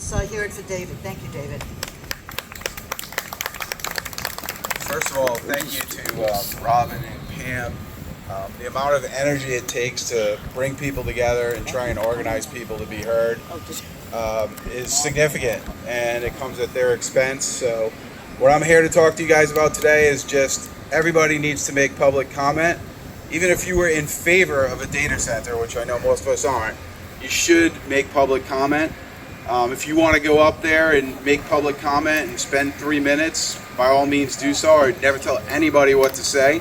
let's hear it for David. Thank you, David. First of all, thank you to Robin and Pam. The amount of energy it takes to bring people together and try and organize people to be heard is significant, and it comes at their expense. So what I'm here to talk to you guys about today is just everybody needs to make public comment. Even if you were in favor of a data center, which I know most of us aren't, you should make public comment. If you want to go up there and make public comment and spend 3 minutes, by all means do so. I'd never tell anybody what to say.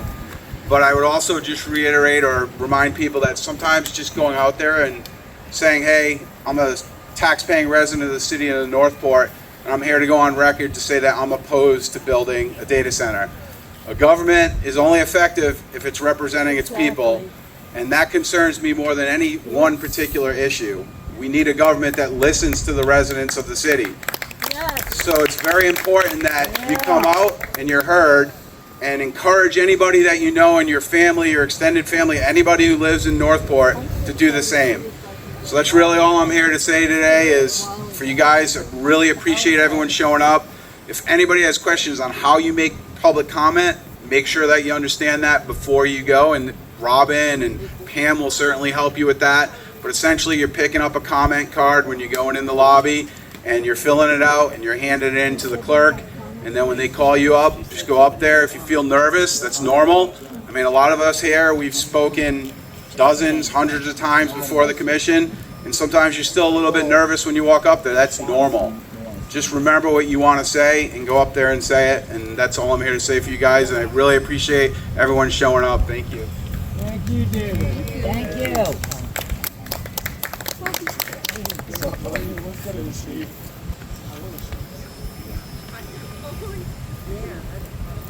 But I would also just reiterate or remind people that sometimes just going out there and saying, hey, I'm a tax-paying resident of the city of Northport, and I'm here to go on record to say that I'm opposed to building a data center. A government is only effective if it's representing its people, and that concerns me more than any one particular issue. We need a government that listens to the residents of the city. So it's very important that you come out and you're heard, and encourage anybody that you know in your family, your extended family, anybody who lives in Northport to do the same. So that's really all I'm here to say today is for you guys, I really appreciate everyone showing up. If anybody has questions on how you make public comment, make sure that you understand that before you go, and Robin and Pam will certainly help you with that. But essentially you're picking up a comment card when you're going in the lobby, and you're filling it out and you're handing it in to the clerk. And then when they call you up, just go up there. If you feel nervous, that's normal. I mean, a lot of us here, we've spoken dozens, hundreds of times before the commission, and sometimes you're still a little bit nervous when you walk up there. That's normal. Just remember what you want to say and go up there and say it, and that's all I'm here to say for you guys, and I really appreciate everyone showing up. Thank you. Thank you, David. Thank you.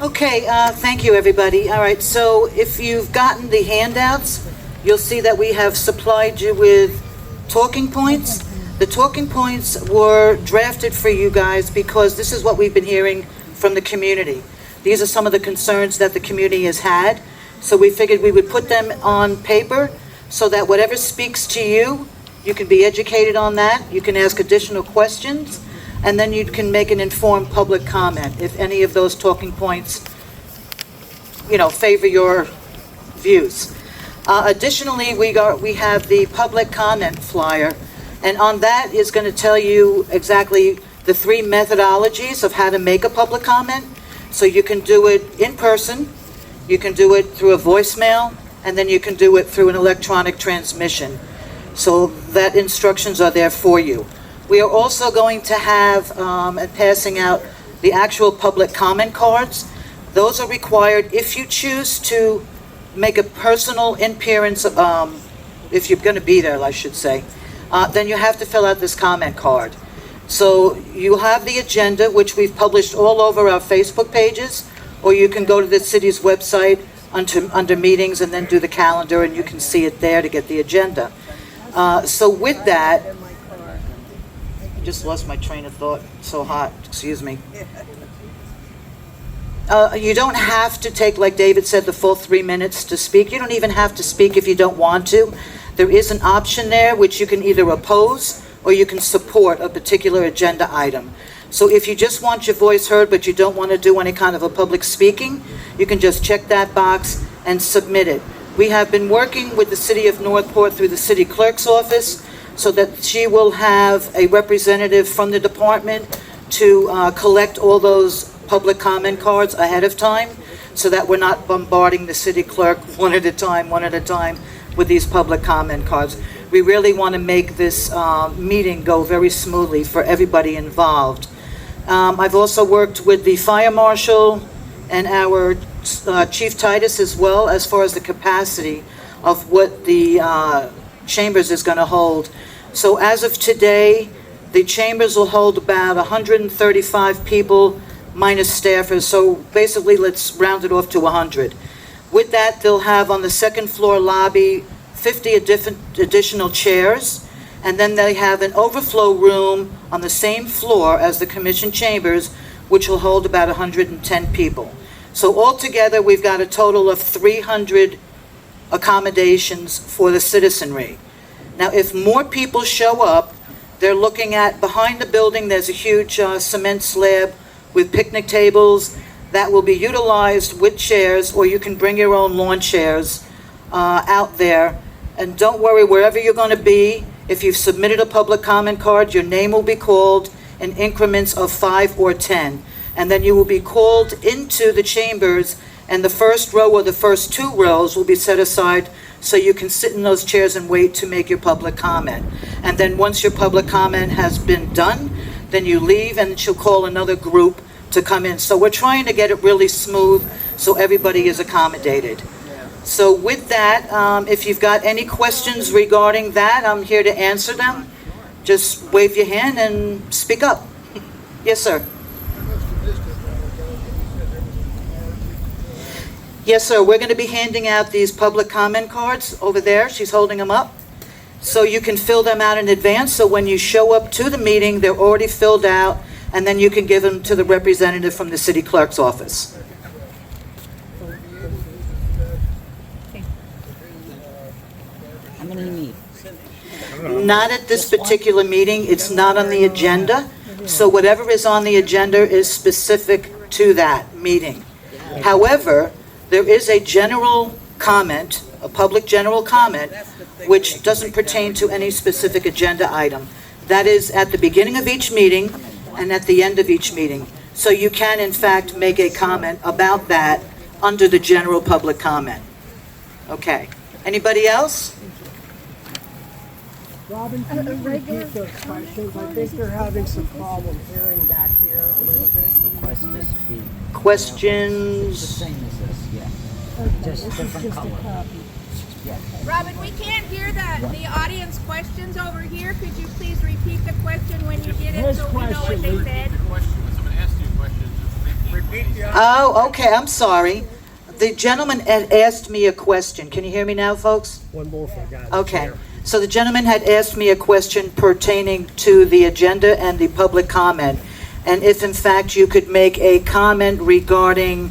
Okay, thank you, everybody. All right, so if you've gotten the handouts, you'll see that we have supplied you with talking points. The talking points were drafted for you guys because this is what we've been hearing from the community. These are some of the concerns that the community has had. So we figured we would put them on paper so that whatever speaks to you, you can be educated on that. You can ask additional questions, and then you can make an informed public comment if any of those talking points, favor your views. Additionally, we have the public comment flyer, and on that is going to tell you exactly the 3 methodologies of how to make a public comment. So you can do it in person, you can do it through a voicemail, and then you can do it through an electronic transmission. So that instructions are there for you. We are also going to have and passing out the actual public comment cards. Those are required if you choose to make a personal appearance, if you're going to be there, I should say, then you have to fill out this comment card. So you have the agenda, which we've published all over our Facebook pages, or you can go to the city's website under meetings and then do the calendar, and you can see it there to get the agenda. So with that, I just lost my train of thought. So hot, excuse me. You don't have to take, like David said, the full 3 minutes to speak. You don't even have to speak if you don't want to. There is an option there which you can either oppose or you can support a particular agenda item. So if you just want your voice heard but you don't want to do any kind of a public speaking, you can just check that box and submit it. We have been working with the City of Northport through the City Clerk's office so that she will have a representative from the department to collect all those public comment cards ahead of time so that we're not bombarding the city clerk one at a time with these public comment cards. We really want to make this meeting go very smoothly for everybody involved. I've also worked with the fire marshal and our Chief Titus as well as far as the capacity of what the Chambers is going to hold. So as of today, the Chambers will hold about 135 people minus staffers, so basically let's round it off to 100. With that, they'll have on the second floor lobby 50 additional chairs, and then they have an overflow room on the same floor as the Commission Chambers, which will hold about 110 people. So altogether, we've got a total of 300 accommodations for the citizenry. Now, if more people show up, They're looking at, behind the building, there's a huge cement slab with picnic tables that will be utilized with chairs, or you can bring your own lawn chairs out there. And don't worry, wherever you're going to be, if you've submitted a public comment card, your name will be called in increments of 5 or 10. And then you will be called into the chambers, and the first row or the first 2 rows will be set aside so you can sit in those chairs and wait to make your public comment. And then once your public comment has been done, then you leave and she'll call another group to come in. So we're trying to get it really smooth so everybody is accommodated. So with that, if you've got any questions regarding that, I'm here to answer them. Just wave your hand and speak up. Yes, sir. Yes, sir. We're going to be handing out these public comment cards over there. She's holding them up. So you can fill them out in advance. So when you show up to the meeting, they're already filled out, and then you can give them to the representative from the city clerk's office. How many you need? Not at this particular meeting. It's not on the agenda. So whatever is on the agenda is specific to that meeting. However, there is a general comment, a public general comment, which doesn't pertain to any specific agenda item. That is at the beginning of each meeting and at the end of each meeting. So you can, in fact, make a comment about that under the general public comment. Okay. Anybody else? Robin, can you repeat those questions? I think they're having some problem hearing back here a little bit. Request this fee. The Questions? same as this, yeah. Just different color. Yeah. Robin, we can't hear the audience questions over here. Could you please repeat the question when you get it so we know what they said? Oh, okay, I'm sorry. The gentleman had asked me a question. Can you hear me now, folks? One more for guys. Okay. So the gentleman had asked me a question pertaining to the agenda and the public comment. And if in fact you could make a comment regarding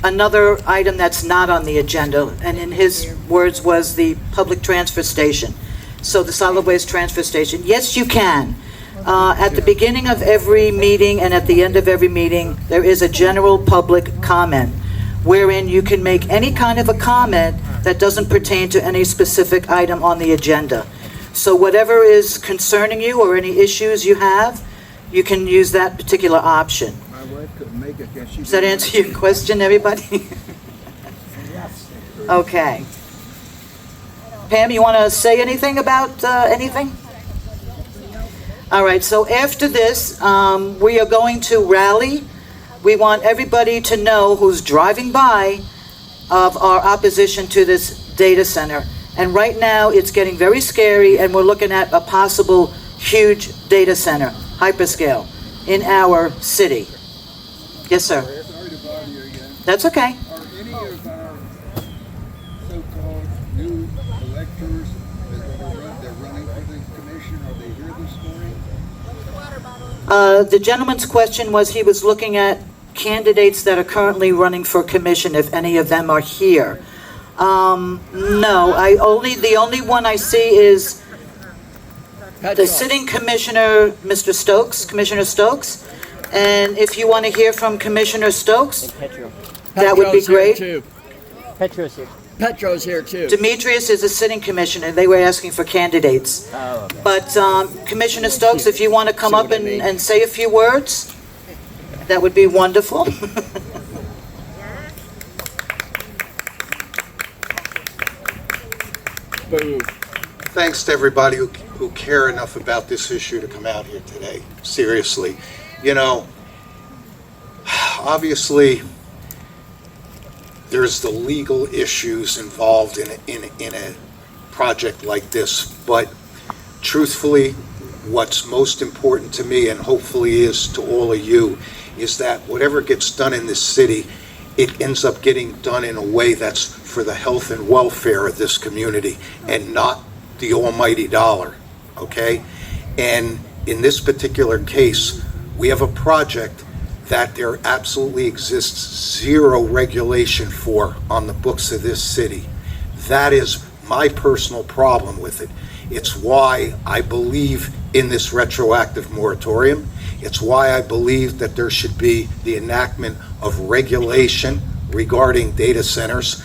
another item that's not on the agenda, and in his words was the public transfer station. So the solid waste transfer station. Yes, you can. At the beginning of every meeting and at the end of every meeting, there is a general public comment wherein you can make any kind of a comment that doesn't pertain to any specific item on the agenda. So whatever is concerning you or any issues you have, you can use that particular option. My wife couldn't make it. Does that answer your question, everybody? Okay. Pam, you want to say anything about anything? All right, so after this, we are going to rally. We want everybody to know who's driving by of our opposition to this data center. And right now, it's getting very scary, and we're looking at a possible huge data center, hyperscale, in our city. Yes, sir. Sorry to bother you again. That's okay. Are any of our so-called new electors they're running for the commission, are they here this morning? The gentleman's question was he was looking at candidates that are currently running for commission, if any of them are here. No, the only one I see is the sitting commissioner, Mr. Stokes, Commissioner Stokes. And if you want to hear from Commissioner Stokes, that would be great. Petro's here. Petro's here too. Demetrius is a sitting commissioner. They were asking for candidates. Oh, okay. But Commissioner Stokes, if you want to come See up what I mean? and say a few words, that would be wonderful. Boo. Thanks to everybody who care enough about this issue to come out here today. Seriously. You know, obviously, there's the legal issues involved in a project like this, but truthfully, what's most important to me, and hopefully is to all of you, is that whatever gets done in this city, it ends up getting done in a way that's for the health and welfare of this community and not the almighty dollar, okay? And in this particular case, we have a project that there absolutely exists zero regulation for on the books of this city. That is my personal problem with it. It's why I believe in this retroactive moratorium. It's why I believe that there should be the enactment of regulation regarding data centers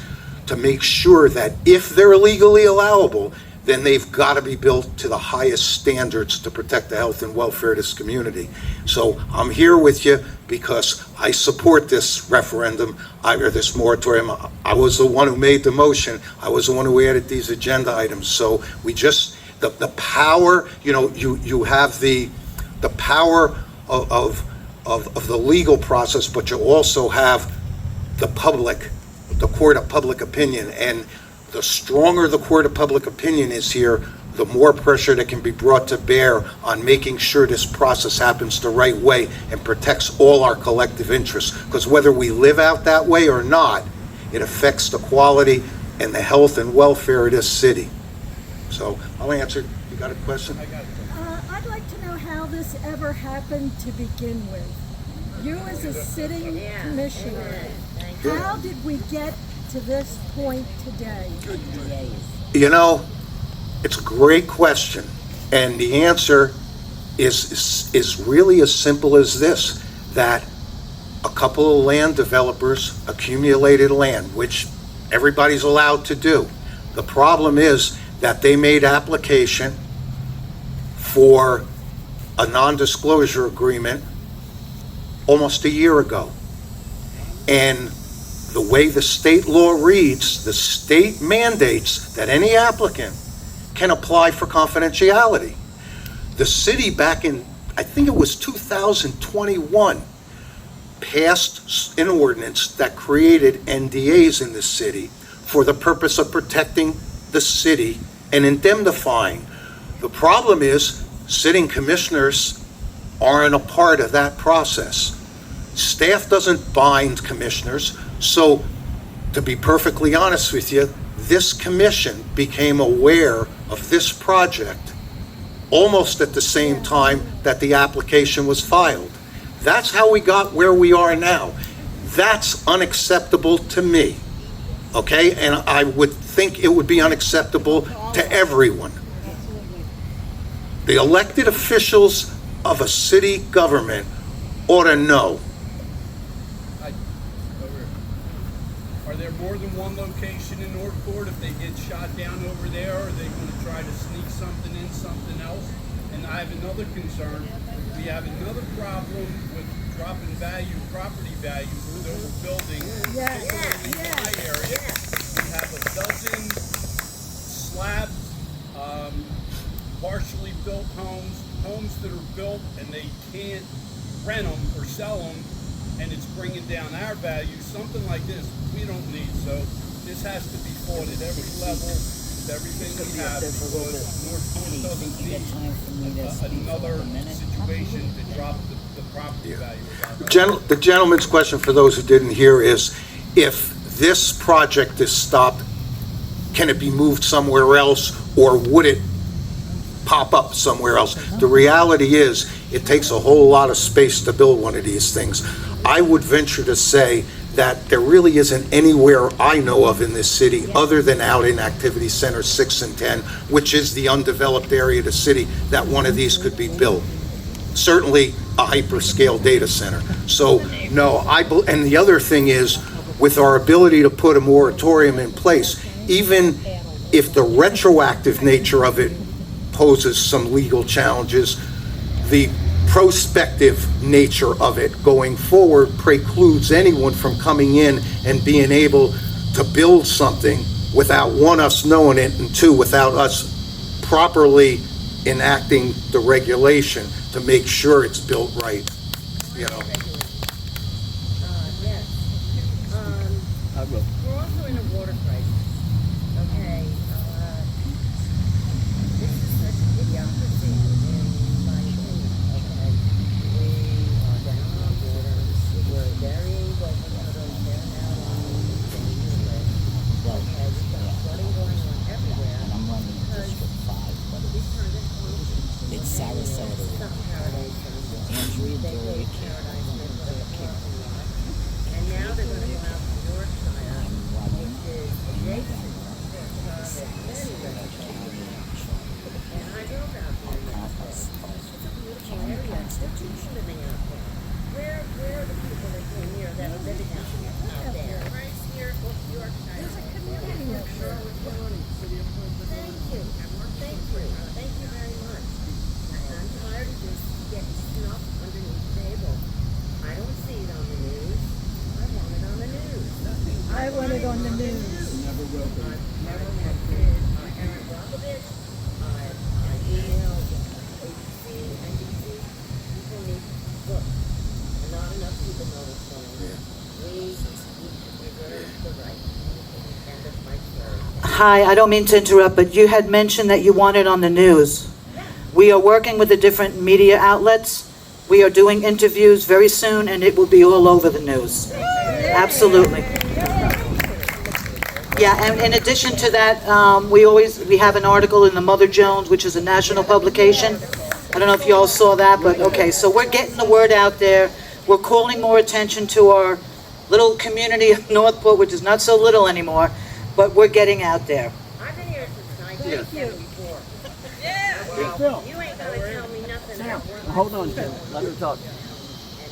to make sure that if they're legally allowable, then they've got to be built to the highest standards to protect the health and welfare of this community. So I'm here with you because I support this referendum, or this moratorium. I was the one who made the motion. I was the one who added these agenda items. So we just, the power, you have the power of the legal process, but you also have the court of public opinion. And the stronger the court of public opinion is here, the more pressure that can be brought to bear on making sure this process happens the right way and protects all our collective interests. Because whether we live out that way or not, it affects the quality and the health and welfare of this city. So I'll answer. You got a question? I'd like to know how this ever happened to begin with. You as a sitting commissioner, how did we get to this point today? It's a great question, and the answer is really as simple as this, that a couple of land developers accumulated land, which everybody's allowed to do. The problem is that they made application for a non-disclosure agreement almost a year ago. And the way the state law reads, the state mandates that any applicant can apply for confidentiality. The city back in, I think it was 2021, passed an ordinance that created NDAs in the city for the purpose of protecting the city and indemnifying. The problem is sitting commissioners aren't a part of that process. Staff doesn't bind commissioners. So, to be perfectly honest with you, this commission became aware of this project almost at the same time that the application was filed. That's how we got where we are now. That's unacceptable to me, okay? And I would think it would be unacceptable to everyone. The elected officials of a city government ought to know. Are there more than one location in Northport? If they get shot down over there, are they going to try to sneak something in, something else? And I have another concern. We have another problem with dropping property values with overbuilding, particularly in my area. We have a dozen slab, partially built homes that are built and they can't rent them or sell them, and it's bringing down our value. Something like this we don't need, so this has to be fought at every level with everything we have, because Northport doesn't need another situation to drop the property value. The gentleman's question, for those who didn't hear, is if this project is stopped, can it be moved somewhere else, or would it pop up somewhere else? The reality is it takes a whole lot of space to build one of these things. I would venture to say that there really isn't anywhere I know of in this city other than out in Activity Center 6 and 10, which is the undeveloped area of the city, that one of these could be built. Certainly a hyperscale data center. So no, and the other thing is, with our ability to put a moratorium in place, even if the retroactive nature of it poses some legal challenges, the prospective nature of it going forward precludes anyone from coming in and being able to build something without, one, us knowing it, and two, without us properly enacting the regulation to make sure it's built right, Yes. We're also in a water crisis. Okay. This is such idiocracy in my opinion. Okay. We are down on borders. We're burying both of them. They're now on the dangerous list. Okay. We've got flooding going on everywhere. And I'm running Because District 5, but we turned it on. it's Sarasota. It's not paradise. Andrea They Dory built paradise and they put it across the line. And now they're going to go out to Yorkshire, which is adjacent to many residential. institutionally out there? Where are the people that came here that are living out there? Right here, Yorkshire. There's a community up there. Thank you. Thank you very much. I'm tired of this getting snuffed underneath the table. I don't see it on the news. I want it on the news. I want it on the news. Aaron Brockovich, I emailed ABC, NBC. People need to look. And not enough people know what's going on. We need to preserve the right. End of my story. Hi, I don't mean to interrupt, but you had mentioned that you want it on the news. We are working with the different media outlets. We are doing interviews very soon, and it will be all over the news. Absolutely. Yeah, and in addition to that, we have an article in the Mother Jones, which is a national publication. I don't know if you all saw that, but okay, so we're getting the word out there. We're calling more attention to our little community of Northport, which is not so little anymore, but we're getting out there. I've been here since 1974. Phil, You ain't gonna tell me nothing. Sam, that hold on, Phil. Let her talk. And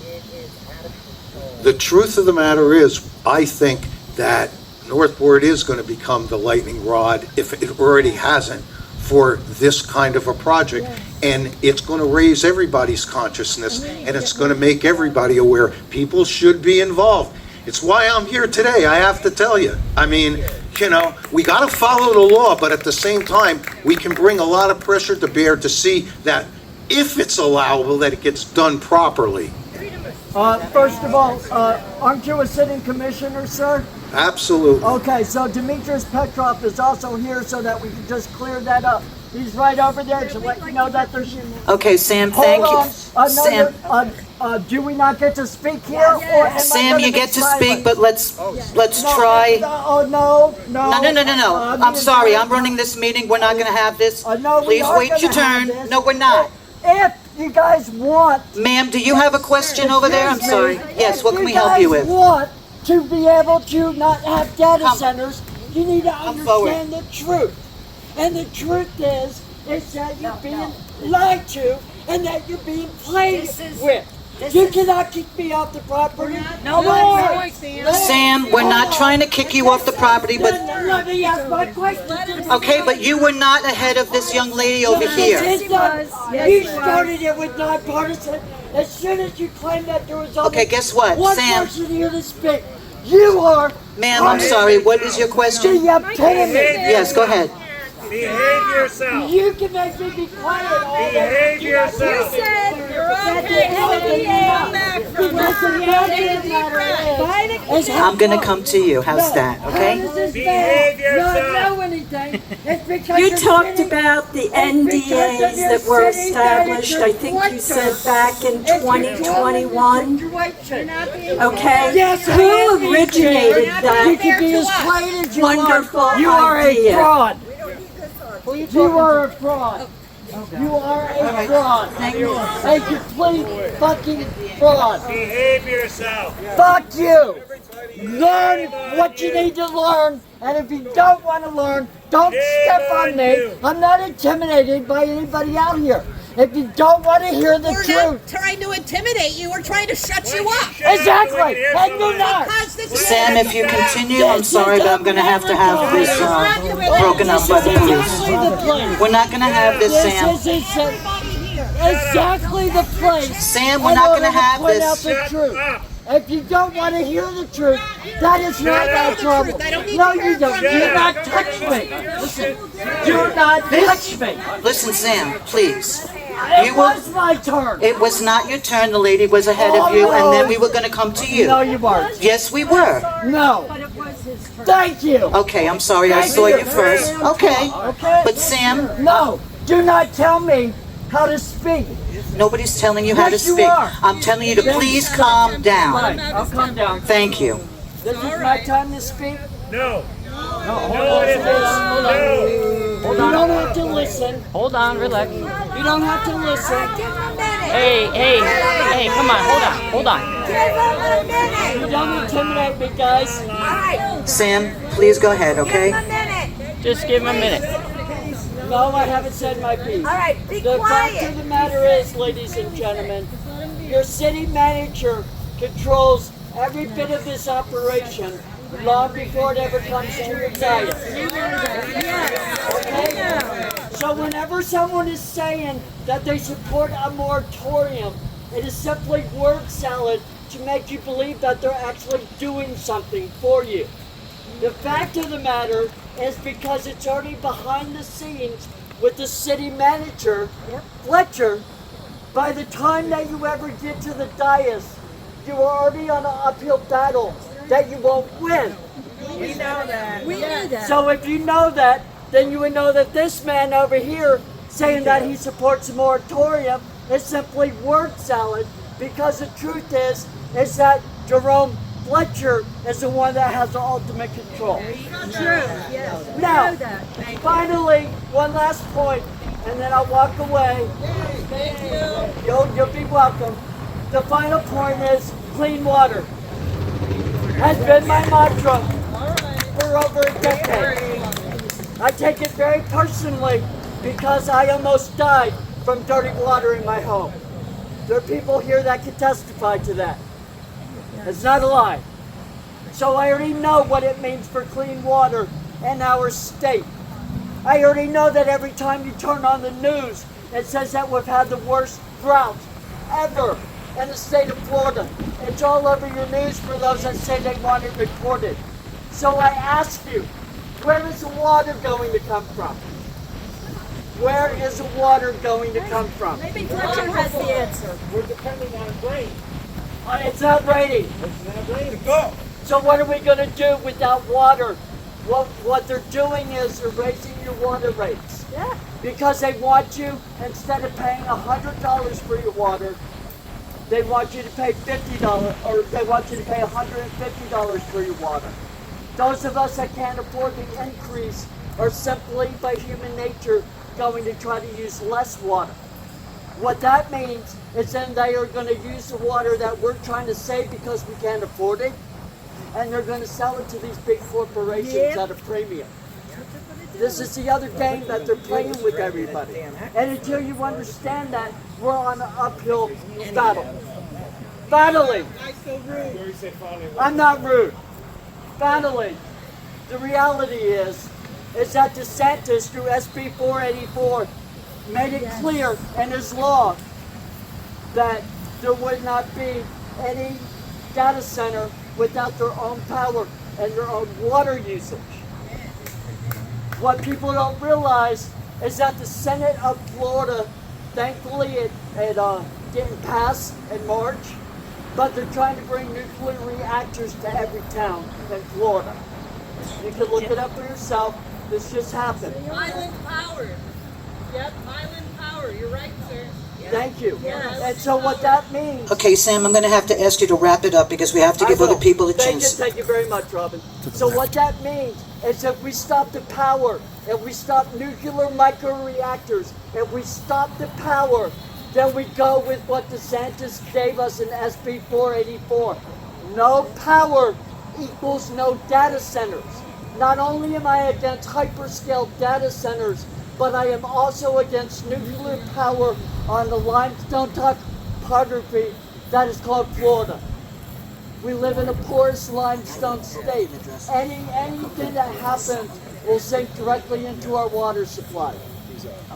it is out of control. The truth of the matter is, I think that Northport is going to become the lightning rod, if it already hasn't, for this kind of a project. And it's going to raise everybody's consciousness, and it's going to make everybody aware. People should be involved. It's why I'm here today, I have to tell you. I mean, you know, we got to follow the law, but at the same time, we can bring a lot of pressure to bear to see that if it's allowable, that it gets done properly. First of all, aren't you a sitting commissioner, sir? Absolutely. Okay, so Demetrius Petrov is also here so that we can just clear that up. He's right over there to let you know that there's... Okay, Sam, thank you. Sam, do we not get to speak here? Or am I Sam, gonna you be get to silent? speak, but let's No, try. Oh, no. No. I'm sorry, I'm running this meeting. We're not going to have this. No, we Please are wait your gonna have turn. this. No, we're not. If you guys want... Ma'am, do you have a question over there? I'm sorry. Yes, what can we help you with? If you guys want to be able to not have data Come. centers, you need to forward. understand the truth. And the truth is that you're being lied to and that you're being played with. You cannot kick me off the property. No, Sam, we're not trying to kick you off the property, but, Let me ask my question. okay, but you were not ahead of this young lady over here. You started it with nonpartisan. As soon as you claimed that there was only Okay, guess what, one Sam? person here to speak, you are Ma'am, I'm sorry, what is your question? the epitome. Yes, go ahead. Behave yourself. You can make me be quiet all day. Behave yourself. Said you're on the I'm going to come to you. How's that, okay? Behave yourself. Not know anything. It's because You you're talked sitting- about the it's because NDAs you're that were sitting there in established, your I think you said back in It's controlling the 2021. situation. Okay? Yes, I am Who being originated fair. You that? can be as quiet as you want. Wonderful You are a idea. fraud. You are a fraud. You are a fraud. A complete fucking fraud. Behave yourself. Fuck you. Learn what you need to learn, and if you don't want to learn, don't step on me. I'm not intimidated by anybody out here. If you don't want to hear the We're not truth, trying to intimidate you, we're trying to shut you up. exactly, and you're not. Because this is Sam, if you continue, I'm sorry, but I'm going to have this broken up by the police. We're not going to have this, Sam. This is exactly the place. Sam, we're not going to have point out this. the truth. If you don't want to hear the truth, that is not my trouble. No, you don't. Do not touch me. Listen, do not touch me. Listen, Sam, please. It was my turn. It was not your turn. The lady was ahead of you, and then we were going to come to you. No, you weren't. Yes, we were. No. Thank you. Okay, I'm sorry. I saw you first. Okay. But Sam, No, do not tell me how to speak. nobody's telling you how to Yes, you speak. are. I'm telling you to please calm down. Fine, I'll calm down. Thank you. This is my time to speak. No. No, it is. No. You don't have to listen. Hold on, relax. You don't have to listen. Hey, come on, hold on. You don't intimidate me, guys. Sam, please go ahead, okay? Just give him a minute. No, I haven't said my piece. All right, be The fact quiet. of the matter is, ladies and gentlemen, your city manager controls every bit of this operation long before it ever comes to your diet. Okay? So whenever someone is saying that they support a moratorium, it is simply word salad to make you believe that they're actually doing something for you. The fact of the matter is because it's already behind the scenes with the city manager, Fletcher, by the time that you ever get to the dais, you are already on an uphill battle that you won't win. We know that. We knew that. So if you know that, then you would know that this man over here saying that he supports a moratorium is simply word salad, because the truth is that Jerome Fletcher is the one that has the ultimate control. True, yes. We Now, know that. finally, one last point, and then I'll walk away. You'll be welcome. The final point is clean water. Has been my mantra for over a decade. I take it very personally because I almost died from dirty water in my home. There are people here that can testify to that. It's not a lie. So I already know what it means for clean water in our state. I already know that every time you turn on the news, it says that we've had the worst drought ever in the state of Florida. It's all over your news for those that say they want it reported. So I ask you, where is the water going to come from? Where is the water going to come from? Maybe Fletcher has the answer. We're depending on rain. It's not raining. It's not raining. Go. So what are we going to do without water? What they're doing is they're raising your water rates. Yeah. Because they want you, instead of paying $100 for your water, they want you to pay $50, or they want you to pay $150 for your water. Those of us that can't afford the increase are simply, by human nature, going to try to use less water. What that means is then they are going to use the water that we're trying to save because we can't afford it, and they're going to sell it to these big corporations at a premium. This is the other game that they're playing with everybody. And until you understand that, we're on an uphill battle. Battling. I'm not rude. Battling. The reality is that DeSantis, through SB 484, made it clear in his law that there would not be any data center without their own power and their own water usage. What people don't realize is that the Senate of Florida, thankfully it didn't pass in March, but they're trying to bring nuclear reactors to every town in Florida. You can look it up for yourself. This just happened. Island power. Yep, island power. You're right, sir. Thank you. And so what that means... Okay, Sam, I'm going to have to ask you to wrap it up because we have to give other people a chance. Thank you very much, Robin. So what that means is if we stop the power, if we stop nuclear microreactors, if we stop the power, then we go with what DeSantis gave us in SB 484. No power equals no data centers. Not only am I against hyperscale data centers, but I am also against nuclear power on the limestone topography that is called Florida. We live in a porous limestone state. Anything that happens will sink directly into our water supply.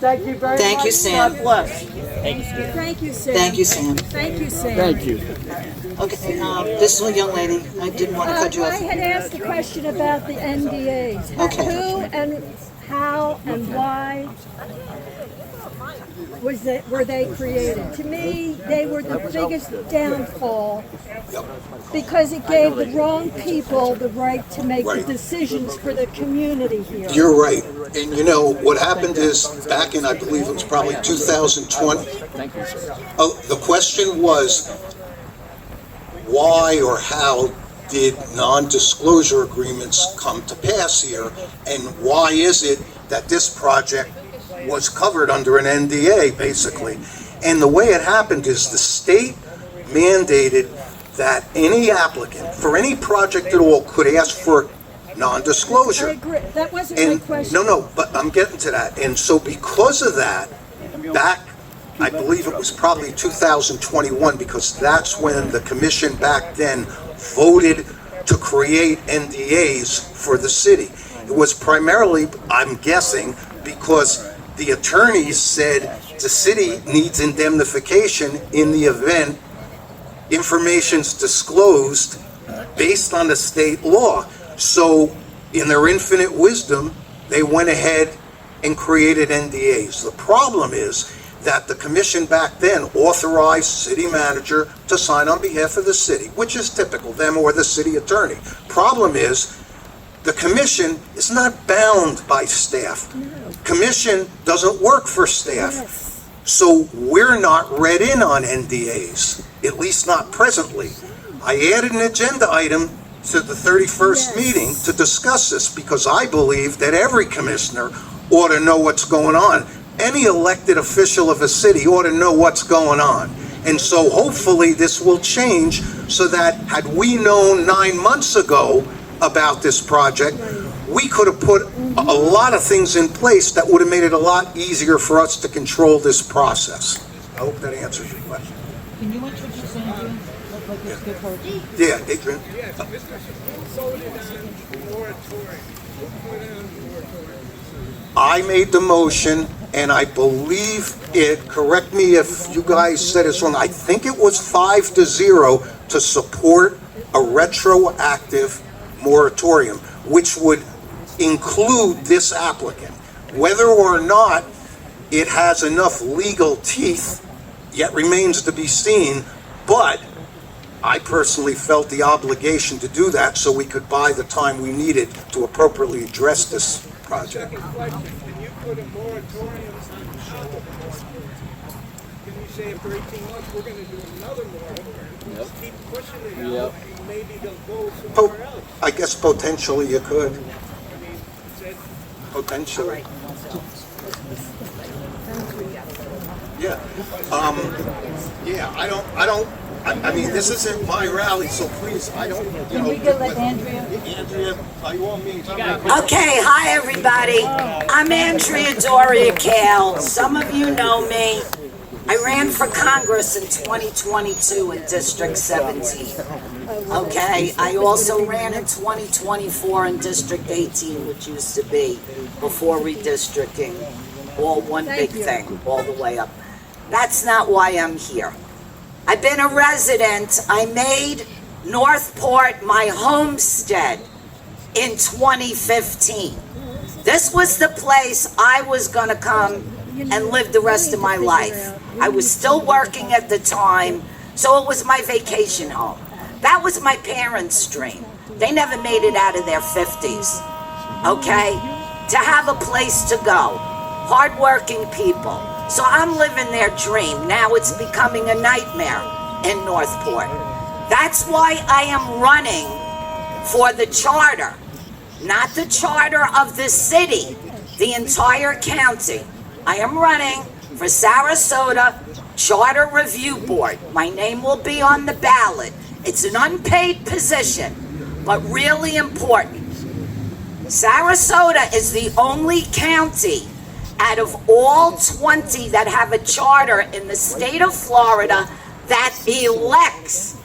Thank you very much. Thank you, Sam. God bless. Thank you, Sam. Thank you, Sam. Thank you, Sam. Thank you. Okay, this little young lady, I didn't want to cut you I off. had asked a question about the NDAs. Okay. Who and how and why were they created? To me, they were the biggest downfall because it gave the wrong people the right to make the decisions for the community here. You're right. And you know, what happened is back in, I believe it was probably 2020, the question was, why or how did non-disclosure agreements come to pass here? And why is it that this project was covered under an NDA, basically? And the way it happened is the state mandated that any applicant for any project at all could ask for non-disclosure. I agree. That wasn't my And, question. no, but I'm getting to that. And so because of that, back, I believe it was probably 2021, because that's when the commission back then voted to create NDAs for the city. It was primarily, I'm guessing, because the attorneys said the city needs indemnification in the event information's disclosed based on the state law. So in their infinite wisdom, they went ahead and created NDAs. The problem is that the commission back then authorized city manager to sign on behalf of the city, which is typical, them or the city attorney. Problem is, the commission is not bound by staff. Commission doesn't work for staff. So we're not read in on NDAs, at least not presently. I added an agenda item to the 31st meeting to discuss this because I believe that every commissioner ought to know what's going on. Any elected official of a city ought to know what's going on. And so hopefully this will change so that had we known 9 months ago about this project, we could have put a lot of things in place that would have made it a lot easier for us to control this process. I hope that answers your question. Can you introduce Andrew? Look like it's good for Yeah, Adrian. Yes, Mr. Moratorium. I made the motion, and I believe it, correct me if you guys said it's wrong, I think it was 5-0 to support a retroactive moratorium, which would include this applicant. Whether or not it has enough legal teeth yet remains to be seen, but I personally felt the obligation to do that so we could buy the time we needed to appropriately address this project. Second question, can you put a moratorium on top of it? Can you say after 18 months, we're gonna do another moratorium? Just keep pushing it out, and maybe they'll go somewhere else. I guess potentially you could, I mean, it's potentially. Yeah, I mean, this isn't my rally, so please, I don't, Can we go let Andrea? Andrea, by all means. Okay, hi everybody. I'm Andrea Doria Kale. Some of you know me. I ran for Congress in 2022 in District 17. Okay, I also ran in 2024 in District 18, which used to be before redistricting, all one big thing, all the way up. That's not why I'm here. I've been a resident. I made Northport my homestead in 2015. This was the place I was gonna come and live the rest of my life. I was still working at the time, so it was my vacation home. That was my parents' dream. They never made it out of their 50s, okay? To have a place to go, hardworking people. So I'm living their dream. Now it's becoming a nightmare in Northport. That's why I am running for the charter, not the charter of the city, the entire county. I am running for Sarasota Charter Review Board. My name will be on the ballot. It's an unpaid position, but really important. Sarasota is the only county out of all 20 that have a charter in the state of Florida that elects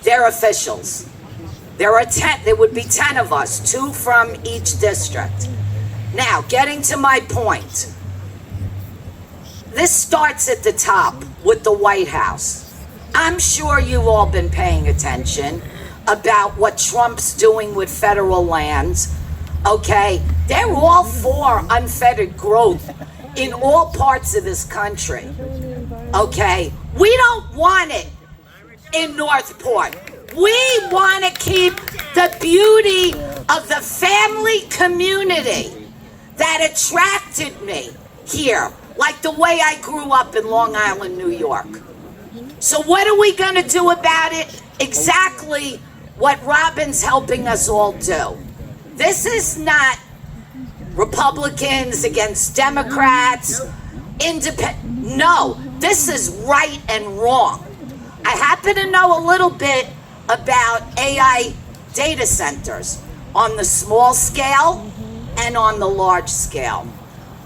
their officials. There would be 10 of us, 2 from each district. Now, getting to my point. This starts at the top with the White House. I'm sure you've all been paying attention about what Trump's doing with federal lands. Okay, they're all for unfettered growth in all parts of this country. Okay, we don't want it in Northport. We want to keep the beauty of the family community that attracted me here, like the way I grew up in Long Island, New York. So what are we going to do about it? Exactly what Robin's helping us all do. This is not Republicans against Democrats, independent. No, this is right and wrong. I happen to know a little bit about AI data centers. on the small scale and on the large scale.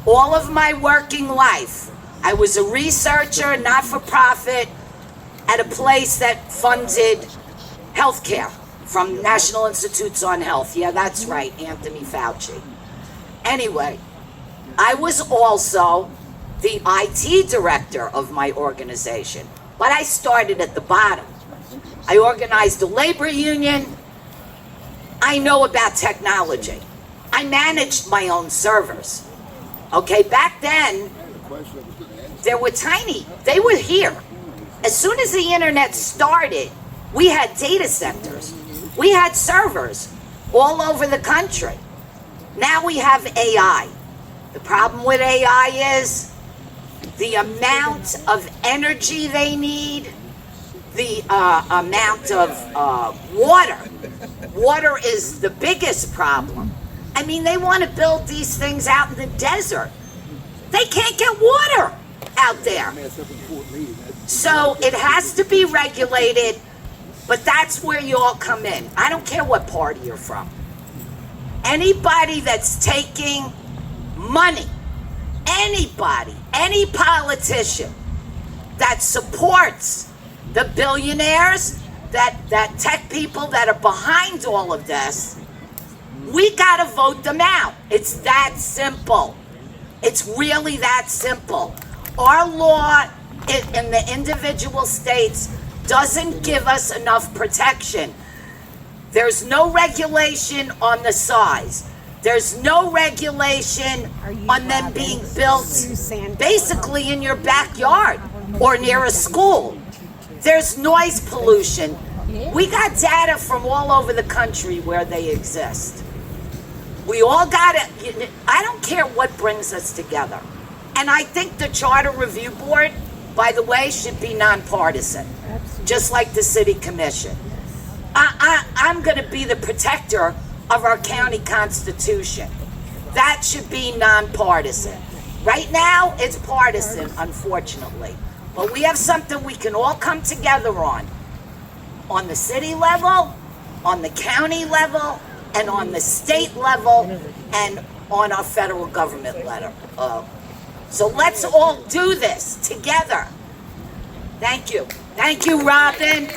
All of my working life, I was a researcher, not-for-profit, at a place that funded healthcare from National Institutes on Health. Yeah, that's right, Anthony Fauci. Anyway, I was also the IT director of my organization, but I started at the bottom. I organized a labor union. I know about technology. I managed my own servers. Okay, back then, they were tiny. They were here. As soon as the internet started, we had data centers. We had servers all over the country. Now we have AI. The problem with AI is the amount of energy they need, the amount of water. Water is the biggest problem. I mean, they want to build these things out in the desert. They can't get water out there. So it has to be regulated, but that's where you all come in. I don't care what party you're from. Anybody that's taking money, anybody, any politician that supports the billionaires, that tech people that are behind all of this, we gotta vote them out. It's that simple. It's really that simple. Our law in the individual states doesn't give us enough protection. There's no regulation on the size. There's no regulation on them being built basically in your backyard or near a school. There's noise pollution. We got data from all over the country where they exist. We all got it. I don't care what brings us together. And I think the Charter Review Board, by the way, should be nonpartisan, just like the City Commission. I'm going to be the protector of our county constitution. That should be nonpartisan. Right now, it's partisan, unfortunately. But we have something we can all come together on the city level, on the county level, and on the state level, and on our federal government level. So let's all do this together. Thank you. Thank you, Robin.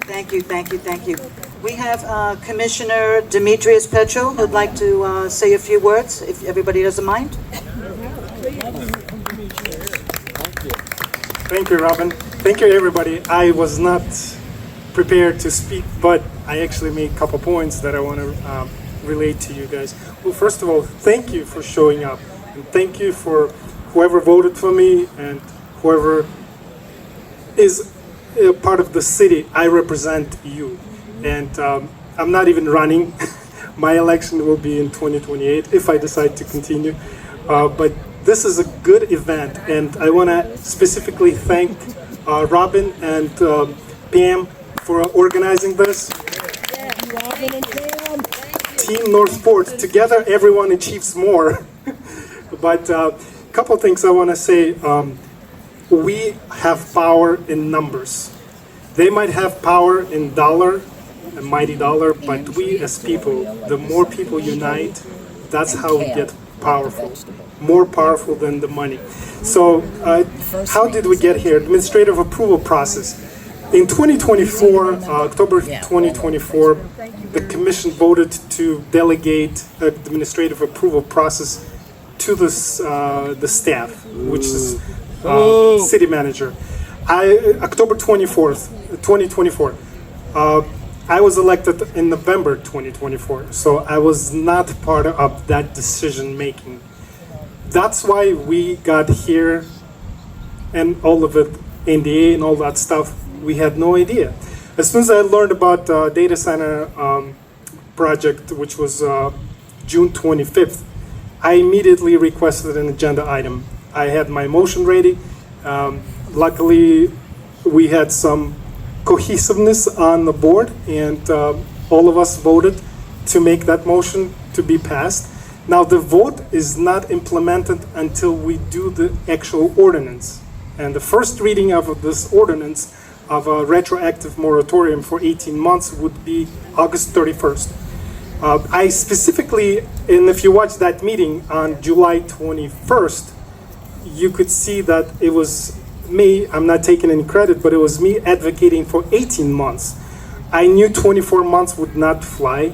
Thank you, thank you, thank you. We have Commissioner Demetrius Petro who'd like to say a few words, if everybody doesn't mind. Thank you, Robin. Thank you, everybody. I was not prepared to speak, but I actually made a couple points that I want to relate to you guys. Well, first of all, thank you for showing up, and thank you for whoever voted for me and whoever is a part of the city. I represent you, and I'm not even running. My election will be in 2028 if I decide to continue, but this is a good event, and I want to specifically thank Robin and Pam for organizing this. Team Northport, together everyone achieves more. But a couple things I want to say. We have power in numbers. They might have power in dollar, a mighty dollar, but we as people, the more people unite, that's how we get powerful. More powerful than the money. So how did we get here? Administrative approval process. In 2024, October 2024, the commission voted to delegate administrative approval process to the staff, which is city manager. October 24th, 2024. I was elected in November 2024, so I was not part of that decision making. That's why we got here, and all of it, NDA and all that stuff, we had no idea. As soon as I learned about data center project, which was June 25th, I immediately requested an agenda item. I had my motion ready. Luckily, we had some cohesiveness on the board, and all of us voted to make that motion to be passed. Now, the vote is not implemented until we do the actual ordinance. And the first reading of this ordinance of a retroactive moratorium for 18 months would be August 31st. I specifically, and if you watch that meeting on July 21st, you could see that it was me, I'm not taking any credit, but it was me advocating for 18 months. I knew 24 months would not fly,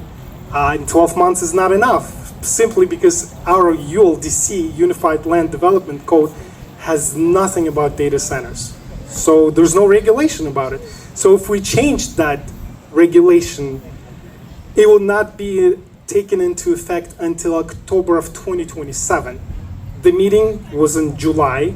and 12 months is not enough, simply because our ULDC, Unified Land Development Code, has nothing about data centers. So there's no regulation about it. So if we change that regulation, it will not be taken into effect until October of 2027. The meeting was in July,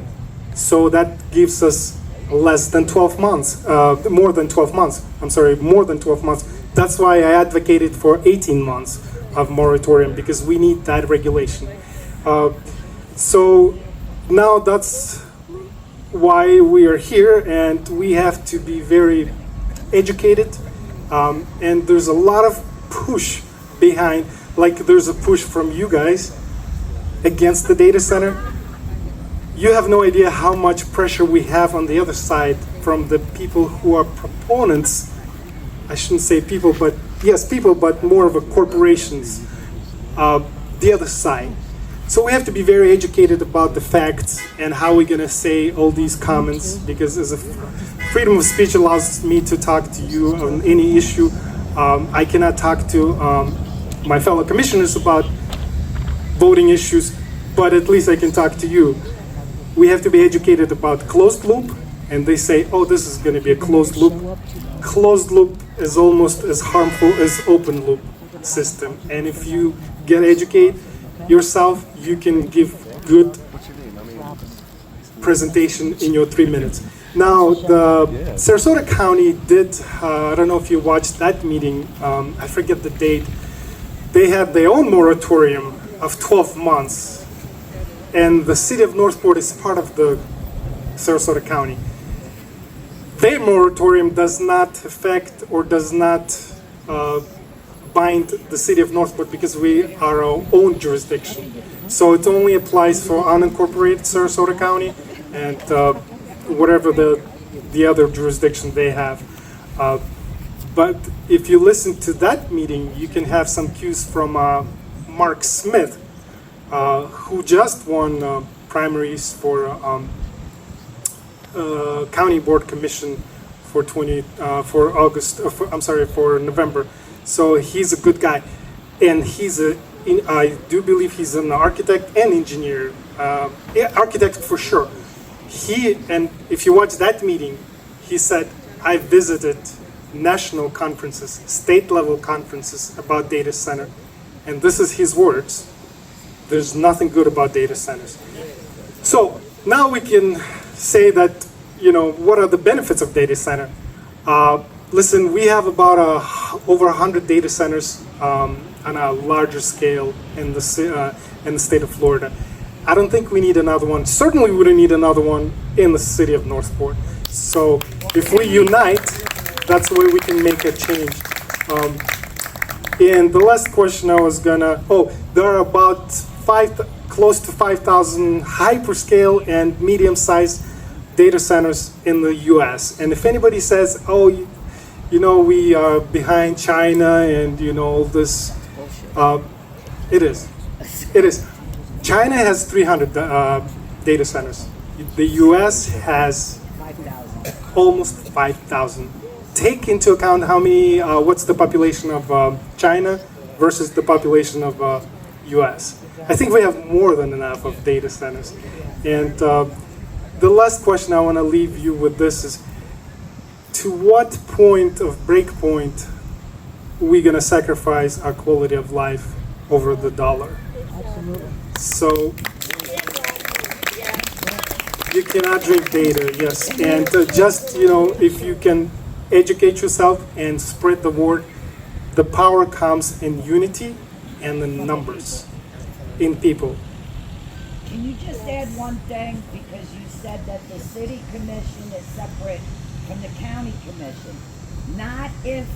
so that gives us less than 12 months, more than 12 months. I'm sorry, more than 12 months. That's why I advocated for 18 months of moratorium, because we need that regulation. So now that's why we are here, and we have to be very educated. And there's a lot of push behind, like there's a push from you guys against the data center. You have no idea how much pressure we have on the other side from the people who are proponents. I shouldn't say people, but yes, people, but more of a corporations, the other side. So we have to be very educated about the facts and how we're gonna say all these comments, because as a freedom of speech allows me to talk to you on any issue. I cannot talk to my fellow commissioners about voting issues, but at least I can talk to you. We have to be educated about closed loop, and they say, oh, this is going to be a closed loop. Closed loop is almost as harmful as open loop system. And if you get educated yourself, you can give good presentation in your 3 minutes. Now, the Sarasota County did, I don't know if you watched that meeting, I forget the date. They had their own moratorium of 12 months. And the city of Northport is part of the Sarasota County. Their moratorium does not affect or does not bind the city of Northport, because we are our own jurisdiction. So it only applies for unincorporated Sarasota County and whatever the other jurisdiction they have. But if you listen to that meeting, you can have some cues from Mark Smith, who just won primaries for County Board Commission for for November. So he's a good guy, and I do believe he's an architect and engineer, architect for sure. And if you watch that meeting, he said, I visited national conferences, state level conferences about data center. And this is his words. There's nothing good about data centers. So now we can say that, what are the benefits of data center? Listen, we have about over 100 data centers on a larger scale in the state of Florida. I don't think we need another one. Certainly we wouldn't need another one in the city of Northport. So if we unite, that's the way we can make a change. And the last question I was gonna, there are about close to 5,000 hyperscale and medium-sized data centers in the US. And if anybody says, we are behind China and all this, it is. China has 300 data centers. The US has almost 5,000. Take into account how many, what's the population of China versus the population of US. I think we have more than enough of data centers. And the last question I want to leave you with this is, to what point of break point we going to sacrifice our quality of life over the dollar? So you cannot drink data, yes. And if you can educate yourself and spread the word, the power comes in unity and in numbers, in people. Can you just add one thing? Because you said that the city commission is separate from the county commission. Not if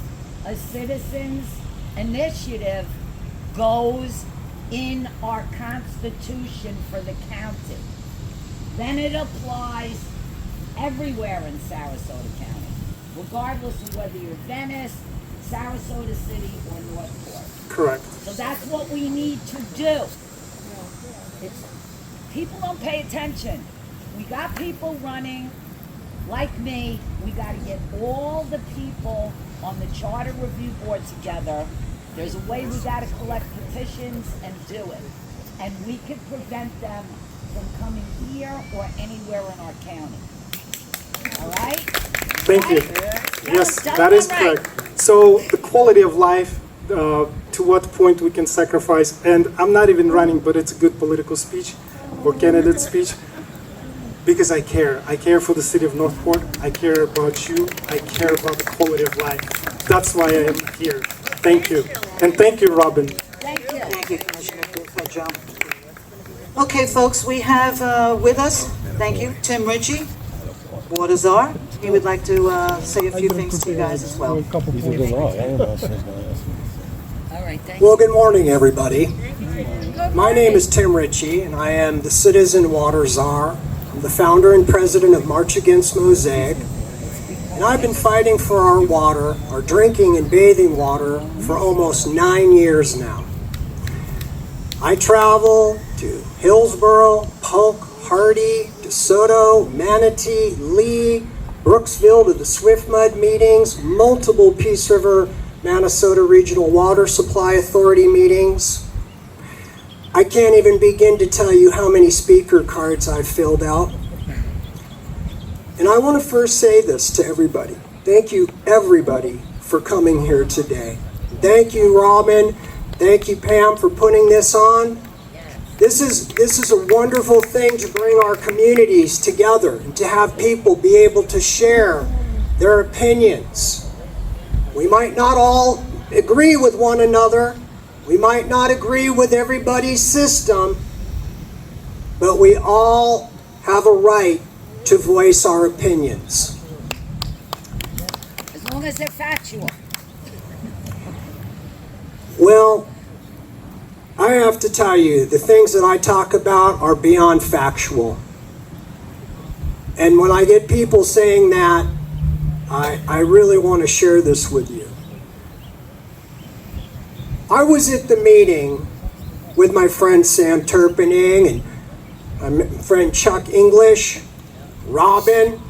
a citizen's initiative goes in our constitution for the county. Then it applies everywhere in Sarasota County. regardless of whether you're Venice, Sarasota City, or Northport. Correct. So that's what we need to do. People don't pay attention. We got people running like me. We got to get all the people on the charter review board together. There's a way we got to collect petitions and do it. And we can prevent them from coming here or anywhere in our county. All right? Thank you. Yes, Tell that them is right. correct. So the quality of life, to what point we can sacrifice, and I'm not even running, but it's a good political speech or candidate speech, because I care. I care for the city of Northport. I care about you. I care about the quality of life. That's why I am here. Thank you. And thank you, Robin. Thank you. Thank you, Commissioner Joe. Okay, folks, we have with us, thank you, Tim Ritchie, Water Czar. He would like to say a few things to you guys as well. All right, thank Well, good morning, everybody. My name is Tim Ritchie, and I am the Citizen Water Czar. I'm the founder and president of March Against Mosaic. And I've been fighting for our water, our drinking and bathing water, for almost 9 years now. I travel to Hillsborough, Polk, Hardy, DeSoto, Manatee, Lee, Brooksville to the Swift Mud meetings, multiple Peace River, Minnesota Regional Water Supply Authority meetings. I can't even begin to tell you how many speaker cards I've filled out. And I want to first say this to everybody. Thank you, everybody, for coming here today. Thank you, Robin. Thank you, Pam, for putting this on. This is a wonderful thing to bring our communities together and to have people be able to share their opinions. We might not all agree with one another. We might not agree with everybody's system, but we all have a right to voice our opinions. As long as they're factual. Well, I have to tell you, the things that I talk about are beyond factual. And when I get people saying that, I really want to share this with you. I was at the meeting with my friend Sam Turpening and my friend Chuck English, Robin,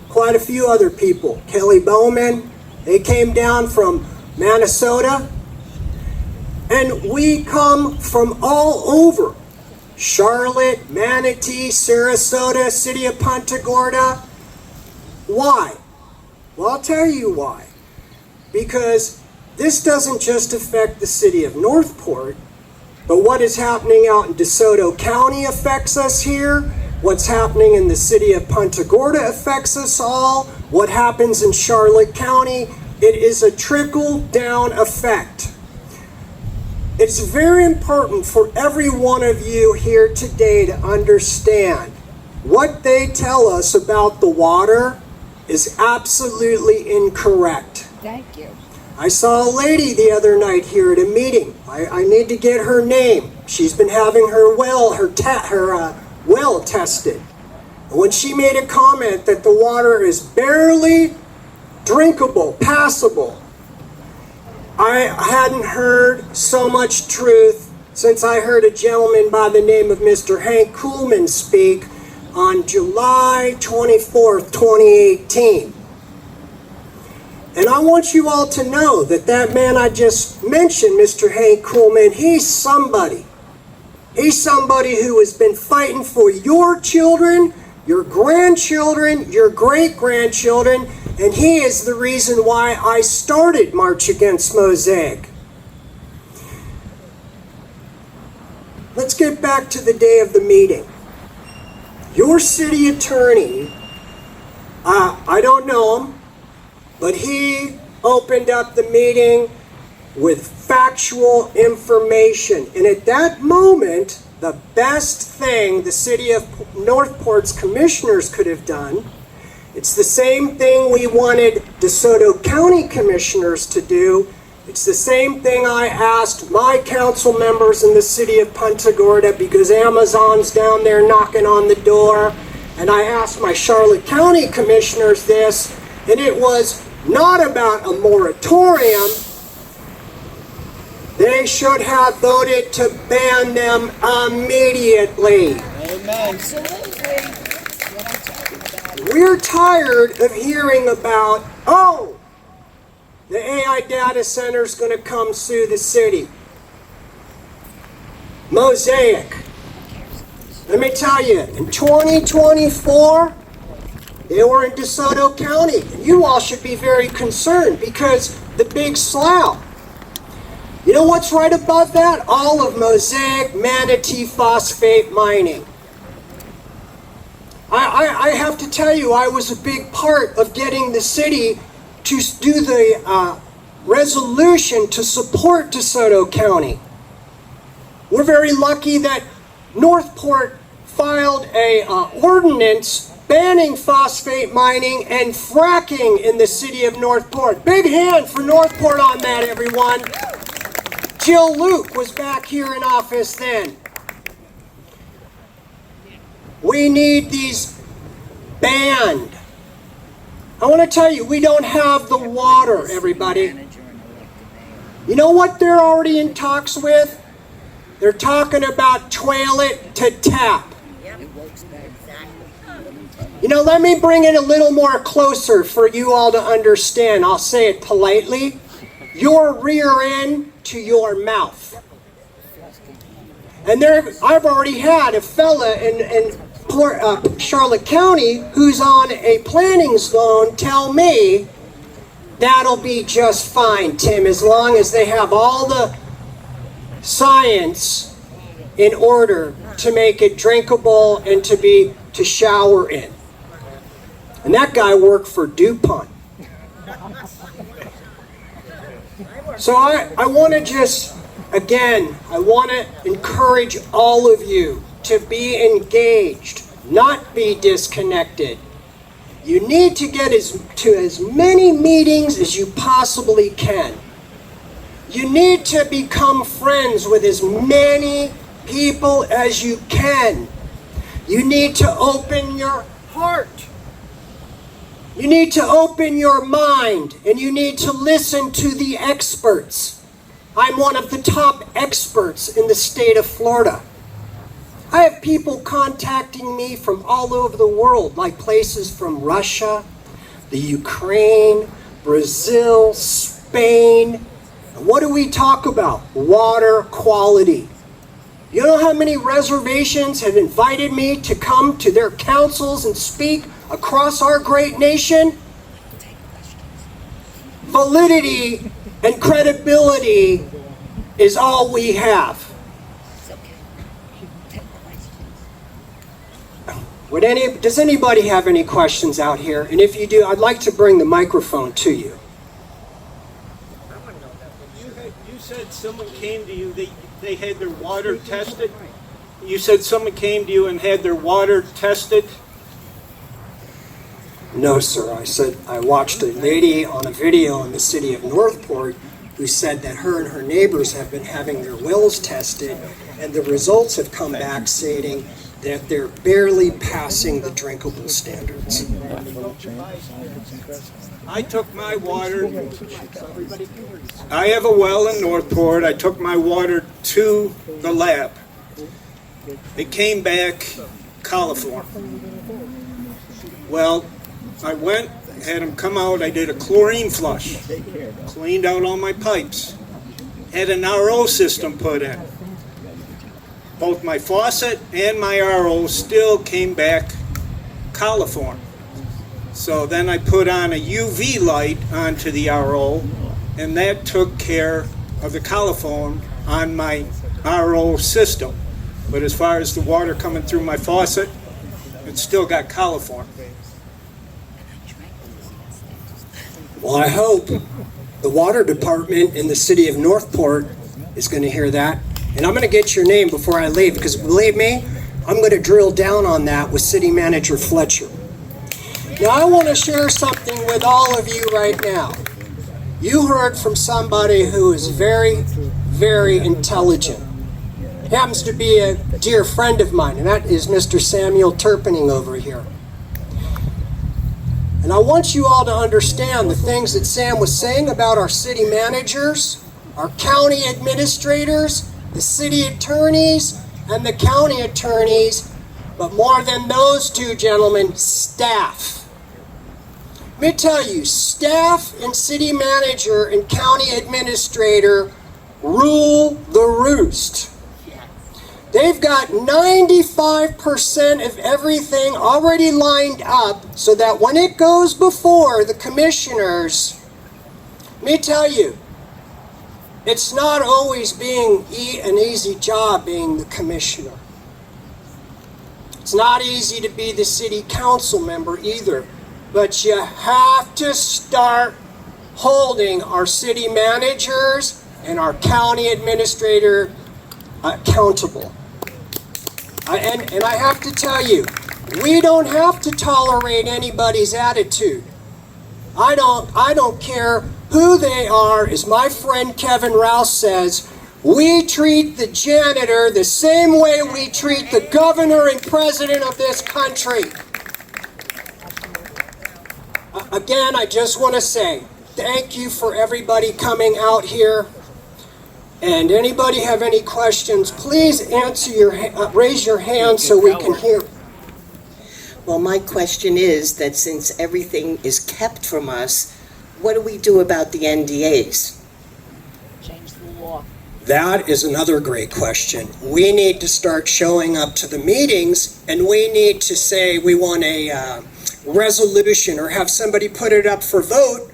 quite a few other people, Kelly Bowman. They came down from Minnesota. And we come from all over. Charlotte, Manatee, Sarasota, City of Punta Gorda. Why? Well, I'll tell you why. Because this doesn't just affect the city of Northport, but what is happening out in DeSoto County affects us here. What's happening in the city of Punta Gorda affects us all. What happens in Charlotte County, it is a trickle-down effect. It's very important for every one of you here today to understand what they tell us about the water is absolutely incorrect. Thank you. I saw a lady the other night here at a meeting. I need to get her name. She's been having her well tested. And when she made a comment that the water is barely drinkable, passable, I hadn't heard so much truth since I heard a gentleman by the name of Mr. Hank Kuhlman speak on July 24th, 2018. And I want you all to know that that man I just mentioned, Mr. Hank Kuhlman, he's somebody. He's somebody who has been fighting for your children, your grandchildren, your great-grandchildren, and he is the reason why I started March Against Mosaic. Let's get back to the day of the meeting. Your city attorney, I don't know him, but he opened up the meeting with factual information. And at that moment, the best thing the city of Northport's commissioners could have done, it's the same thing we wanted DeSoto County commissioners to do. It's the same thing I asked my council members in the city of Punta Gorda because Amazon's down there knocking on the door. And I asked my Charlotte County commissioners this, and it was not about a moratorium, they should have voted to ban them immediately. We're tired of hearing about, oh, the AI data center is going to come sue the city. Mosaic. Let me tell you, in 2024, they were in DeSoto County. You all should be very concerned because the big slough. You know what's right above that? All of Mosaic Manatee phosphate mining. I have to tell you, I was a big part of getting the city to do the resolution to support DeSoto County. We're very lucky that Northport filed a ordinance banning phosphate mining and fracking in the city of Northport. Big hand for Northport on that, everyone. Jill Luke was back here in office then. We need these banned. I want to tell you, we don't have the water, everybody. You know what they're already in talks with? They're talking about toilet to tap. You know, let me bring it a little more closer for you all to understand. I'll say it politely. Your rear end to your mouth. And I've already had a fella in Charlotte County who's on a planning zone tell me that'll be just fine, Tim, as long as they have all the science in order to make it drinkable and to shower in. And that guy worked for DuPont. So I want to just, again, I want to encourage all of you to be engaged, not be disconnected. You need to get to as many meetings as you possibly can. You need to become friends with as many people as you can. You need to open your heart. You need to open your mind, and you need to listen to the experts. I'm one of the top experts in the state of Florida. I have people contacting me from all over the world, like places from Russia, the Ukraine, Brazil, Spain. And what do we talk about? Water quality. You know how many reservations have invited me to come to their councils and speak across our great nation? Validity and credibility is all we have. Does anybody have any questions out here? And if you do, I'd like to bring the microphone to you. You said someone came to you, they had their water tested? You said someone came to you and had their water tested? No, sir. I said I watched a lady on a video in the city of Northport who said that her and her neighbors have been having their wells tested, and the results have come back stating that they're barely passing the drinkable standards. I took my water. I have a well in Northport. I took my water to the lab. It came back coliform. Well, I went, had them come out. I did a chlorine flush, cleaned out all my pipes, had an RO system put in. Both my faucet and my RO still came back coliform. So then I put on a UV light onto the RO, and that took care of the coliform on my RO system. But as far as the water coming through my faucet, it still got coliform. Well, I hope the water department in the city of Northport is going to hear that. And I'm going to get your name before I leave, because believe me, I'm going to drill down on that with City Manager Fletcher. Now, I want to share something with all of you right now. You heard from somebody who is very, very intelligent. He happens to be a dear friend of mine, and that is Mr. Samuel Turpening over here. And And I want you all to understand the things that Sam was saying about our city managers, our county administrators, the city attorneys, and the county attorneys, but more than those two gentlemen, staff. Let me tell you, staff and city manager and county administrator rule the roost. They've got 95% of everything already lined up so that when it goes before the commissioners, let me tell you, it's not always being an easy job being the commissioner. It's not easy to be the city council member either, but you have to start holding our city managers and our county administrator accountable. And I have to tell you, we don't have to tolerate anybody's attitude. I don't care who they are. As my friend Kevin Rouse says, we treat the janitor the same way we treat the governor and president of this country. Again, I just want to say thank you for everybody coming out here. And anybody have any questions, please raise your hand so we can hear. Well, my question is that since everything is kept from us, what do we do about the NDAs? Change the law. That is another great question. We need to start showing up to the meetings, and we need to say we want a resolution or have somebody put it up for vote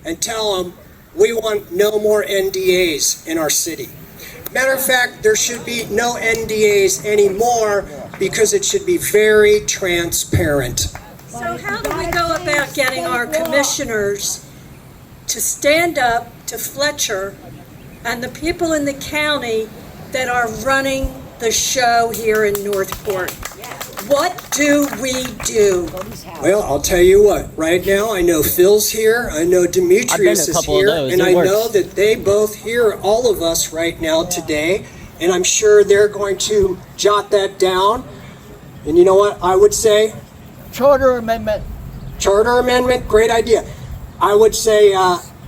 and tell them we want no more NDAs in our city. Matter of fact, there should be no NDAs anymore because it should be very transparent. So how do we go about getting our commissioners to stand up to Fletcher and the people in the county that are running the show here in Northport? What do we do? Well, I'll tell you what, right now I know Phil's here, I know Demetrius is here, and I know that they both hear all of us right now today, and I'm sure they're going to jot that down. And you know what I would say? Charter amendment. Charter amendment, great idea. I would say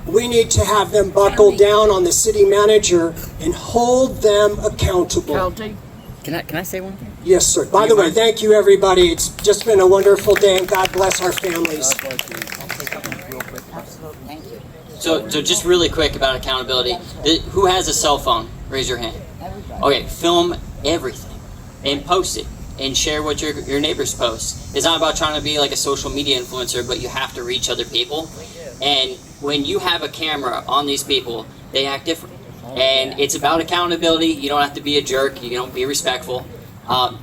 we need to have them buckle down on the city manager and hold them accountable. County. Can I say one thing? Yes, sir. By the way, thank you, everybody. It's just been a wonderful day, and God bless our families. So just really quick about accountability. Who has a cell phone? Raise your hand. Okay, film everything and post it and share what your neighbors post. It's not about trying to be like a social media influencer, but you have to reach other people. And when you have a camera on these people, they act different. And it's about accountability. You don't have to be a jerk. You don't be respectful.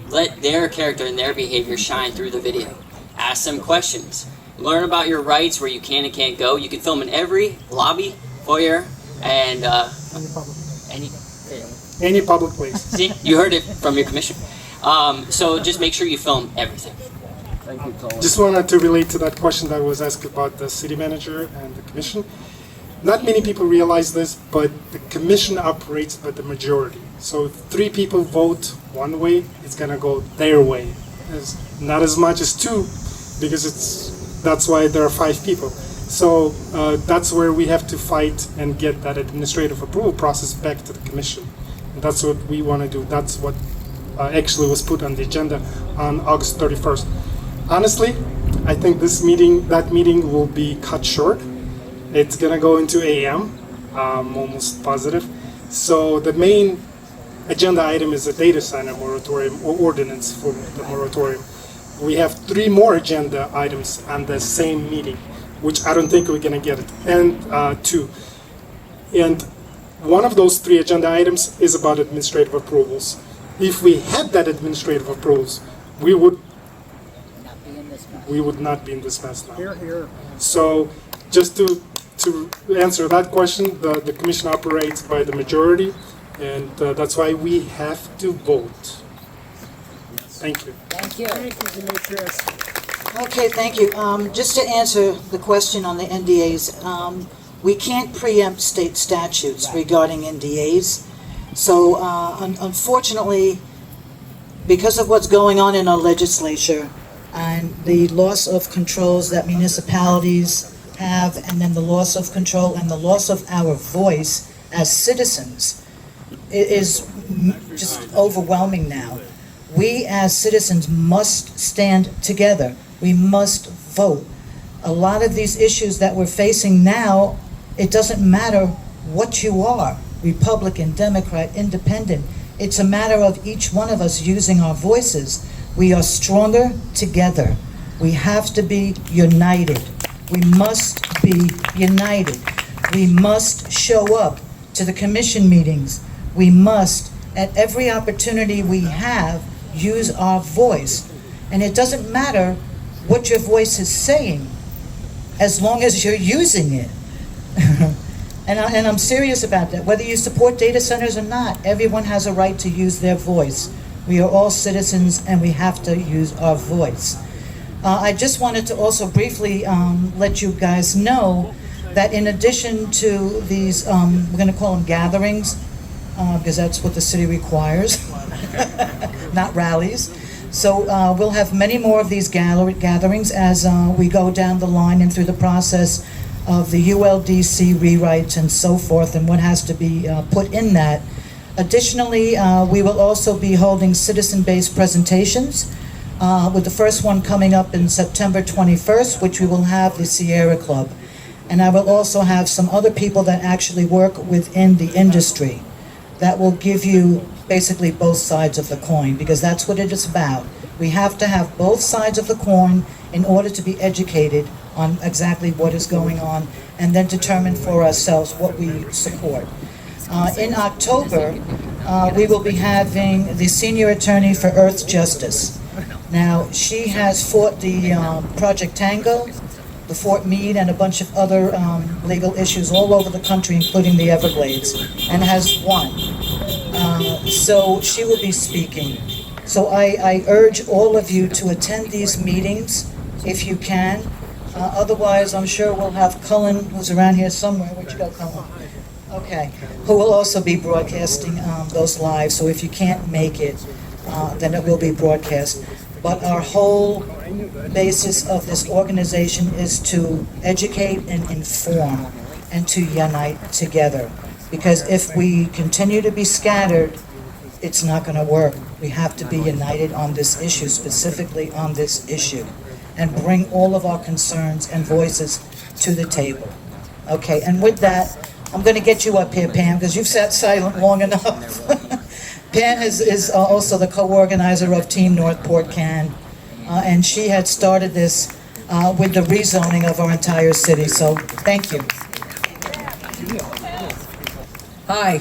Let their character and their behavior shine through the video. Ask them questions. Learn about your rights, where you can and can't go. You can film in every lobby, foyer, and Any public place. See, you heard it from your commissioner. So just make sure you film everything. Just wanted to relate to that question that was asked about the city manager and the commission. Not many people realize this, but the commission operates by the majority. So if 3 people vote one way, it's gonna go their way. It's not as much as 2, because that's why there are 5 people. So that's where we have to fight and get that administrative approval process back to the commission. And that's what we want to do. That's what actually was put on the agenda on August 31st. Honestly, I think that meeting will be cut short. It's gonna go into AM, I'm almost positive. So the main agenda item is a data center moratorium or ordinance for the moratorium. We have 3 more agenda items on the same meeting, which I don't think we're gonna get it, and 2. And one of those 3 agenda items is about administrative approvals. If we had that administrative approvals, we would not be in this mess now. Here, here. So just to answer that question, the commission operates by the majority, and that's why we have to vote. Thank you. Thank you. Thank you, Demetrius. Okay, thank you. Just to answer the question on the NDAs, we can't preempt state statutes regarding NDAs. So unfortunately, because of what's going on in our legislature, and the loss of controls that municipalities have, and then the loss of control and the loss of our voice as citizens is just overwhelming now. We as citizens must stand together. We must vote. A lot of these issues that we're facing now, it doesn't matter what you are, Republican, Democrat, Independent. It's a matter of each one of us using our voices. We are stronger together. We have to be united. We must be united. We must show up to the commission meetings. We must, at every opportunity we have, use our voice. And it doesn't matter what your voice is saying, as long as you're using it. And I'm serious about that. Whether you support data centers or not, everyone has a right to use their voice. We are all citizens, and we have to use our voice. I just wanted to also briefly let you guys know that in addition to these, we're going to call them gatherings, because that's what the city requires, not rallies. So we'll have many more of these gatherings as we go down the line and through the process of the ULDC rewrites and so forth, and what has to be put in that. Additionally, we will also be holding citizen-based presentations, with the first one coming up in September 21st, which we will have the Sierra Club. And I will also have some other people that actually work within the industry that will give you basically both sides of the coin, because that's what it is about. We have to have both sides of the coin in order to be educated on exactly what is going on, and then determine for ourselves what we support. In October, we will be having the senior attorney for Earth Justice. Now, she has fought the Project Tango, the Fort Meade, and a bunch of other legal issues all over the country, including the Everglades, and has won. So she will be speaking. So I urge all of you to attend these meetings if you can. Otherwise, I'm sure we'll have Cullen, who's around here somewhere. Where'd you go, Cullen? Okay. Who will also be broadcasting those live. So if you can't make it, then it will be broadcast. But our whole basis of this organization is to educate and inform and to unite together. Because if we continue to be scattered, it's not going to work. We have to be united on this issue, specifically on this issue, and bring all of our concerns and voices to the table. Okay, and with that, I'm going to get you up here, Pam, because you've sat silent long enough. Pam is also the co-organizer of Team Northport Can, and she had started this with the rezoning of our entire city, so thank you. Hi,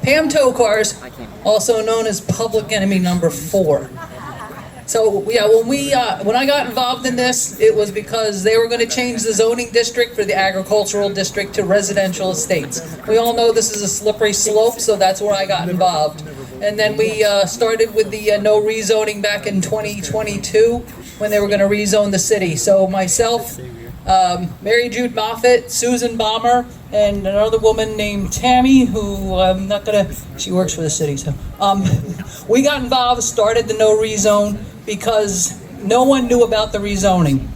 Pam Tokars, also known as Public Enemy number 4. So yeah, when I got involved in this, it was because they were going to change the zoning district for the agricultural district to residential estates. We all know this is a slippery slope, so that's where I got involved. And then we started with the no rezoning back in 2022 when they were going to rezone the city. So myself, Mary Jude Moffett, Susan Bomber, and another woman named Tammy, who I'm not gonna, she works for the city, so. We got involved, started the no rezone because no one knew about the rezoning.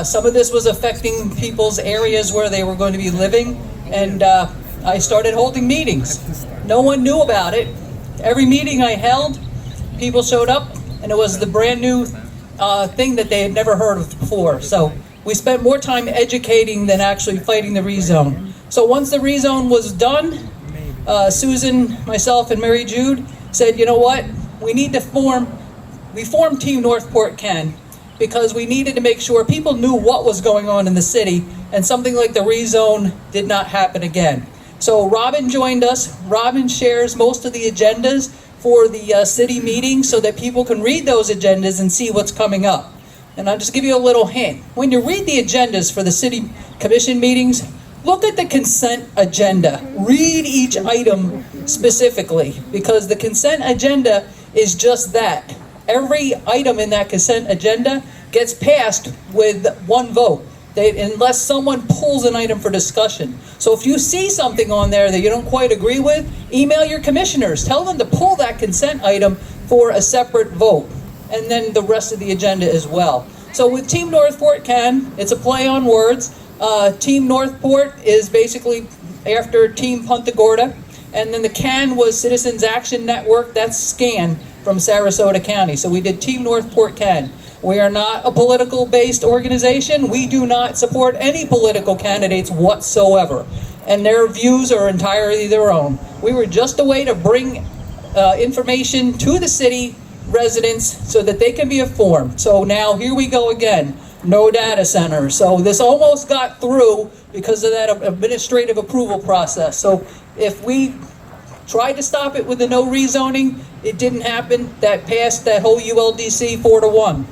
Some of this was affecting people's areas where they were going to be living, and I started holding meetings. No one knew about it. Every meeting I held, people showed up, and it was the brand new thing that they had never heard of before. So we spent more time educating than actually fighting the rezone. So once the rezone was done, Susan, myself, and Mary Jude said, you know what, we formed Team Northport Can because we needed to make sure people knew what was going on in the city and something like the rezone did not happen again. So Robin joined us. Robin shares most of the agendas for the city meetings so that people can read those agendas and see what's coming up. And I'll just give you a little hint. When you read the agendas for the city commission meetings, look at the consent agenda. Read each item specifically, because the consent agenda is just that. Every item in that consent agenda gets passed with one vote, unless someone pulls an item for discussion. So if you see something on there that you don't quite agree with, email your commissioners. Tell them to pull that consent item for a separate vote. and then the rest of the agenda as well. So with Team Northport Can, it's a play on words. Team Northport is basically after Team Punta Gorda, and then the CAN was Citizens Action Network, that's SCAN from Sarasota County. So we did Team Northport Can. We are not a political-based organization. We do not support any political candidates whatsoever, and their views are entirely their own. We were just a way to bring information to the city residents so that they can be informed. So now here we go again, no data center. So this almost got through because of that administrative approval process. So if we tried to stop it with the no rezoning, it didn't happen. That passed that whole ULDC 4-1.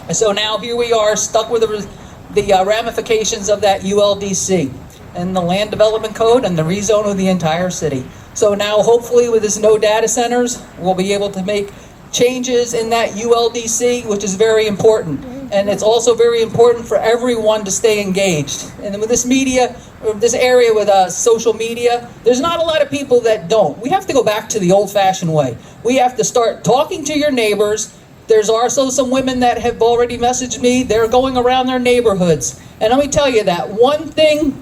And so now here we are stuck with the ramifications of that ULDC and the Land Development Code and the rezone of the entire city. So now hopefully with this no data centers, we'll be able to make changes in that ULDC, which is very important. And it's also very important for everyone to stay engaged. And with this media, this area with social media, there's not a lot of people that don't. We have to go back to the old-fashioned way. We have to start talking to your neighbors. There's also some women that have already messaged me. They're going around their neighborhoods. And let me tell you that one thing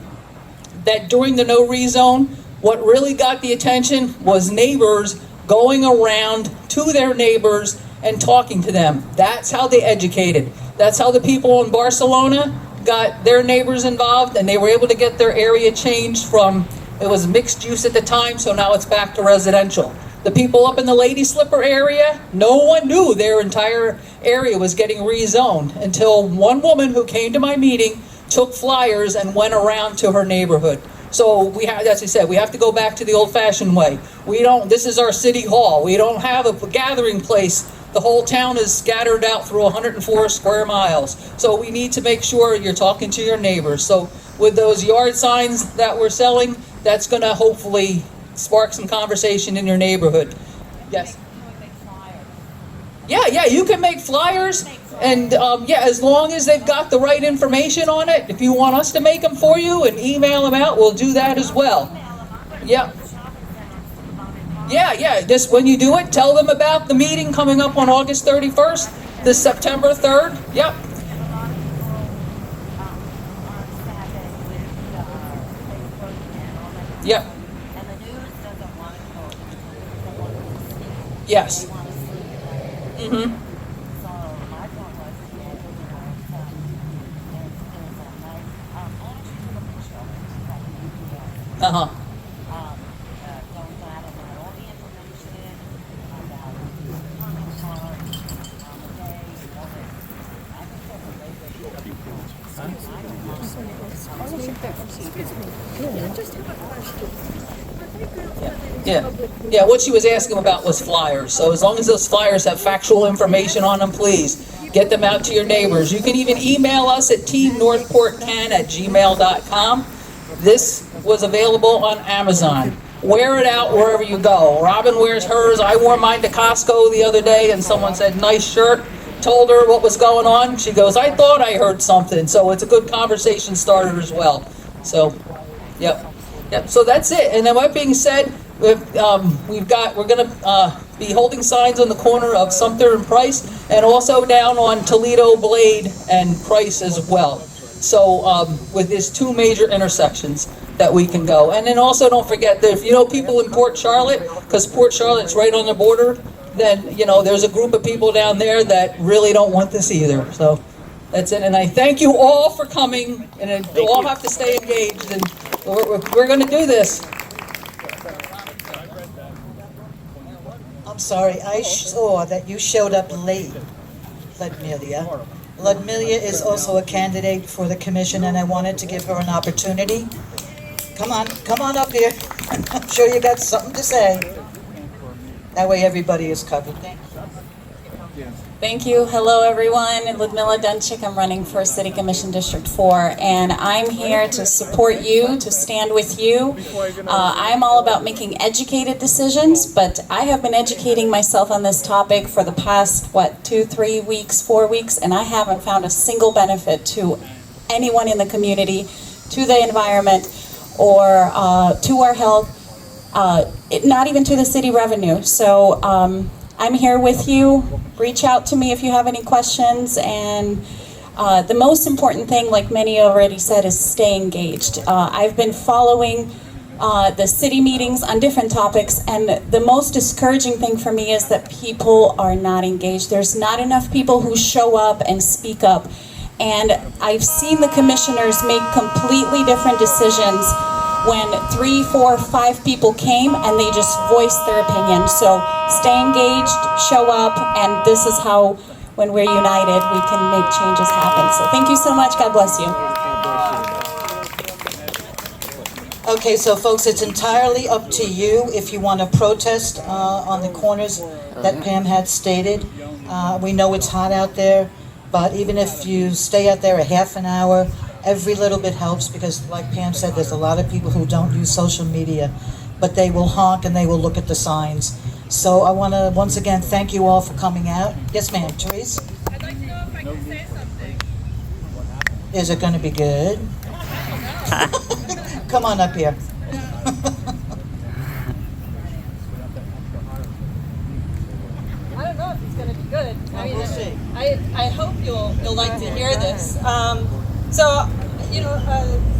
that during the no rezone, what really got the attention was neighbors going around to their neighbors and talking to them. That's how they educated. That's how the people in Barcelona got their neighbors involved, and they were able to get their area changed from, it was mixed use at the time, so now it's back to residential. The people up in the Lady Slipper area, no one knew their entire area was getting rezoned until one woman who came to my meeting took flyers and went around to her neighborhood. So we have, as I said, we have to go back to the old-fashioned way. This is our city hall. We don't have a gathering place. The whole town is scattered out through 104 square miles. So we need to make sure you're talking to your neighbors. So with those yard signs that we're selling, that's going to hopefully spark some conversation in your neighborhood. Yes? Yeah, you can make flyers. And as long as they've got the right information on it, if you want us to make them for you and email them out, we'll do that as well. Yeah. Just when you do it, tell them about the meeting coming up on August 31st, this September 3rd. Yep. Yep. Yes. Mm-hmm. Uh-huh. Yeah, what she was asking about was flyers. So as long as those flyers have factual information on them, please get them out to your neighbors. You can even email us at teamnorthportcan@gmail.com. This was available on Amazon. Wear it out wherever you go. Robin wears hers. I wore mine to Costco the other day, and someone said, nice shirt. Told her what was going on. She goes, I thought I heard something. So it's a good conversation starter as well. So, yep. So that's it. And then that being said, we're going to be holding signs on the corner of Sumter and Price, and also down on Toledo, Blade, and Price as well. So with these two major intersections that we can go. And then also don't forget that if you know people in Port Charlotte, because Port Charlotte's right on the border, then there's a group of people down there that really don't want this either. So that's it. And I thank you all for coming, and you all have to stay engaged, and we're going to do this. I'm sorry, I saw that you showed up late, Ludmilla. Ludmilla is also a candidate for the commission, and I wanted to give her an opportunity. Come on up here. I'm sure you got something to say. That way everybody is covered. Thank you. Hello, everyone. Ludmilla Dunchik. I'm running for City Commission District 4, and I'm here to support you, to stand with you. I'm all about making educated decisions, but I have been educating myself on this topic for the past, 2, 3 weeks, 4 weeks, and I haven't found a single benefit to anyone in the community, to the environment, or to our health, not even to the city revenue. So I'm here with you. Reach out to me if you have any questions. And the most important thing, like many already said, is stay engaged. I've been following the city meetings on different topics, and the most discouraging thing for me is that people are not engaged. There's not enough people who show up and speak up. And I've seen the commissioners make completely different decisions when 3, 4, 5 people came and they just voiced their opinion. So stay engaged, show up, and this is how, when we're united, we can make changes happen. So thank you so much. God bless you. Okay, so folks, it's entirely up to you if you want to protest on the corners that Pam had stated. We know it's hot out there, but even if you stay out there a half an hour, every little bit helps, because like Pam said, there's a lot of people who don't use social media, but they will honk and they will look at the signs. So I want to once again thank you all for coming out. Yes, ma'am. Therese? I'd like to know if I can say something. Is it going to be good? Come on up here. I don't know if it's going to be good. I mean, we'll see. I hope you'll like to hear this. So, a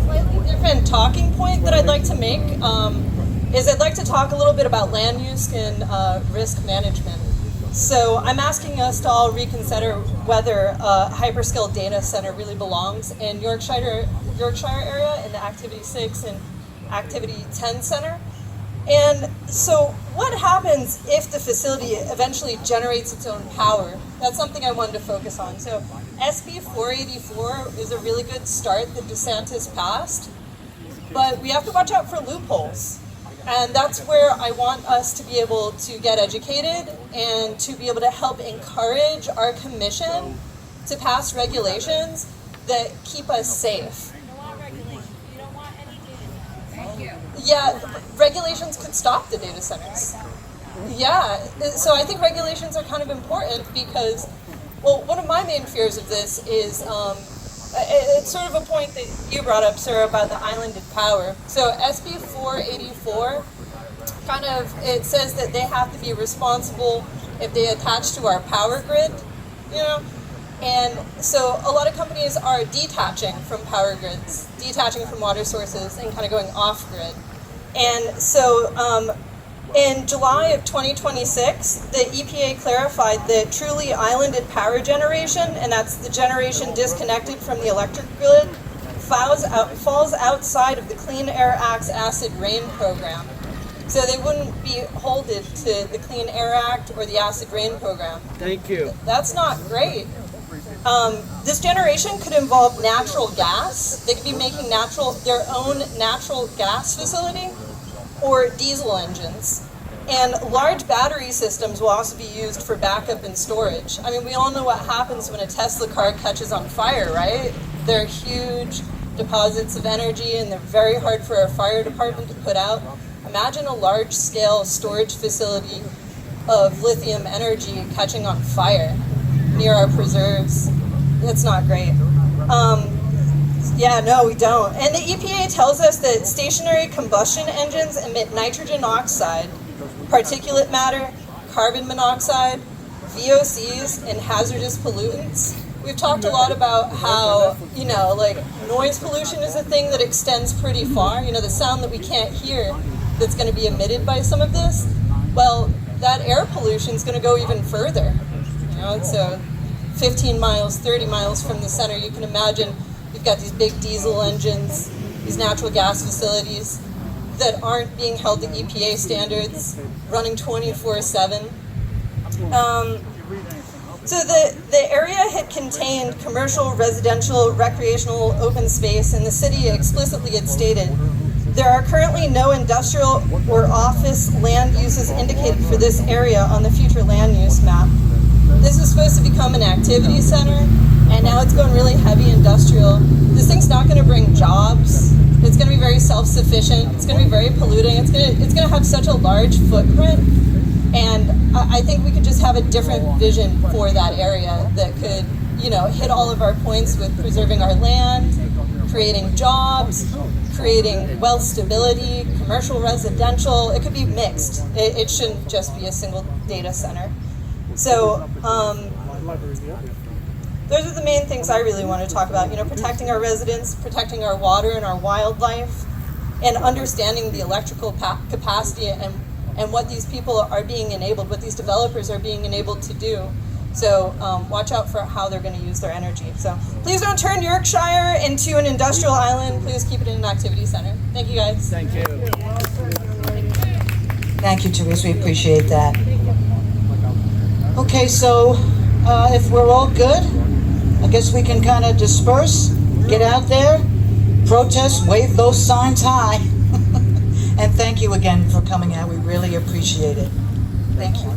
slightly different talking point that I'd like to make is I'd like to talk a little bit about land use and risk management. So I'm asking us to all reconsider whether a hyperscale data center really belongs in Yorkshire area in the Activity 6 and Activity 10 Center. And so what happens if the facility eventually generates its own power? That's something I wanted to focus on. So SB 484 is a really good start that DeSantis passed, but we have to watch out for loopholes. And that's where I want us to be able to get educated and to be able to help encourage our commission to pass regulations that keep us safe. You don't want regulation. You don't want any data. Thank you. Yeah, regulations could stop the data centers. Yeah, so I think regulations are kind of important because, well, one of my main fears of this is, it's sort of a point that you brought up, sir, about the islanded power. So SB 484, kind of, it says that they have to be responsible if they attach to our power grid, and so a lot of companies are detaching from power grids, detaching from water sources and kind of going off grid. And so in July of 2026, the EPA clarified that truly islanded power generation, and that's the generation disconnected from the electric grid, falls outside of the Clean Air Act's acid rain program. So they wouldn't be holded to the Clean Air Act or the acid rain program. Thank you. That's not great. This generation could involve natural gas. They could be making their own natural gas facility or diesel engines. And large battery systems will also be used for backup and storage. I mean, we all know what happens when a Tesla car catches on fire, right? They're huge deposits of energy and they're very hard for a fire department to put out. Imagine a large-scale storage facility of lithium energy catching on fire near our preserves. That's not great. Yeah, no, we don't. And the EPA tells us that stationary combustion engines emit nitrogen oxide, particulate matter, carbon monoxide, VOCs, and hazardous pollutants. We've talked a lot about how, noise pollution is a thing that extends pretty far. The sound that we can't hear that's going to be emitted by some of this. Well, that air pollution is going to go even further. So 15 miles, 30 miles from the center, you can imagine you've got these big diesel engines, these natural gas facilities that aren't being held to EPA standards, running 24/7. So the area had contained commercial, residential, recreational, open space, and the city explicitly had stated, there are currently no industrial or office land uses indicated for this area on the future land use map. This is supposed to become an activity center, and now it's going really heavy industrial. This thing's not going to bring jobs. It's going to be very self-sufficient. It's going to be very polluting. It's going to have such a large footprint, and I think we could just have a different vision for that area that could, hit all of our points with preserving our land, creating jobs, creating wealth stability, commercial, residential. It could be mixed. It shouldn't just be a single data center. So those are the main things I really want to talk about. You know, protecting our residents, protecting our water and our wildlife, and understanding the electrical capacity and what these people are being enabled, what these developers are being enabled to do. So watch out for how they're going to use their energy. So please don't turn Yorkshire into an industrial island. Please keep it in an activity center. Thank you, guys. Thank you. Thank you, Therese, we appreciate that. Okay, so if we're all good, I guess we can kind of disperse, get out there, protest, wave those signs high. And thank you again for coming out, we really appreciate it. Thank you.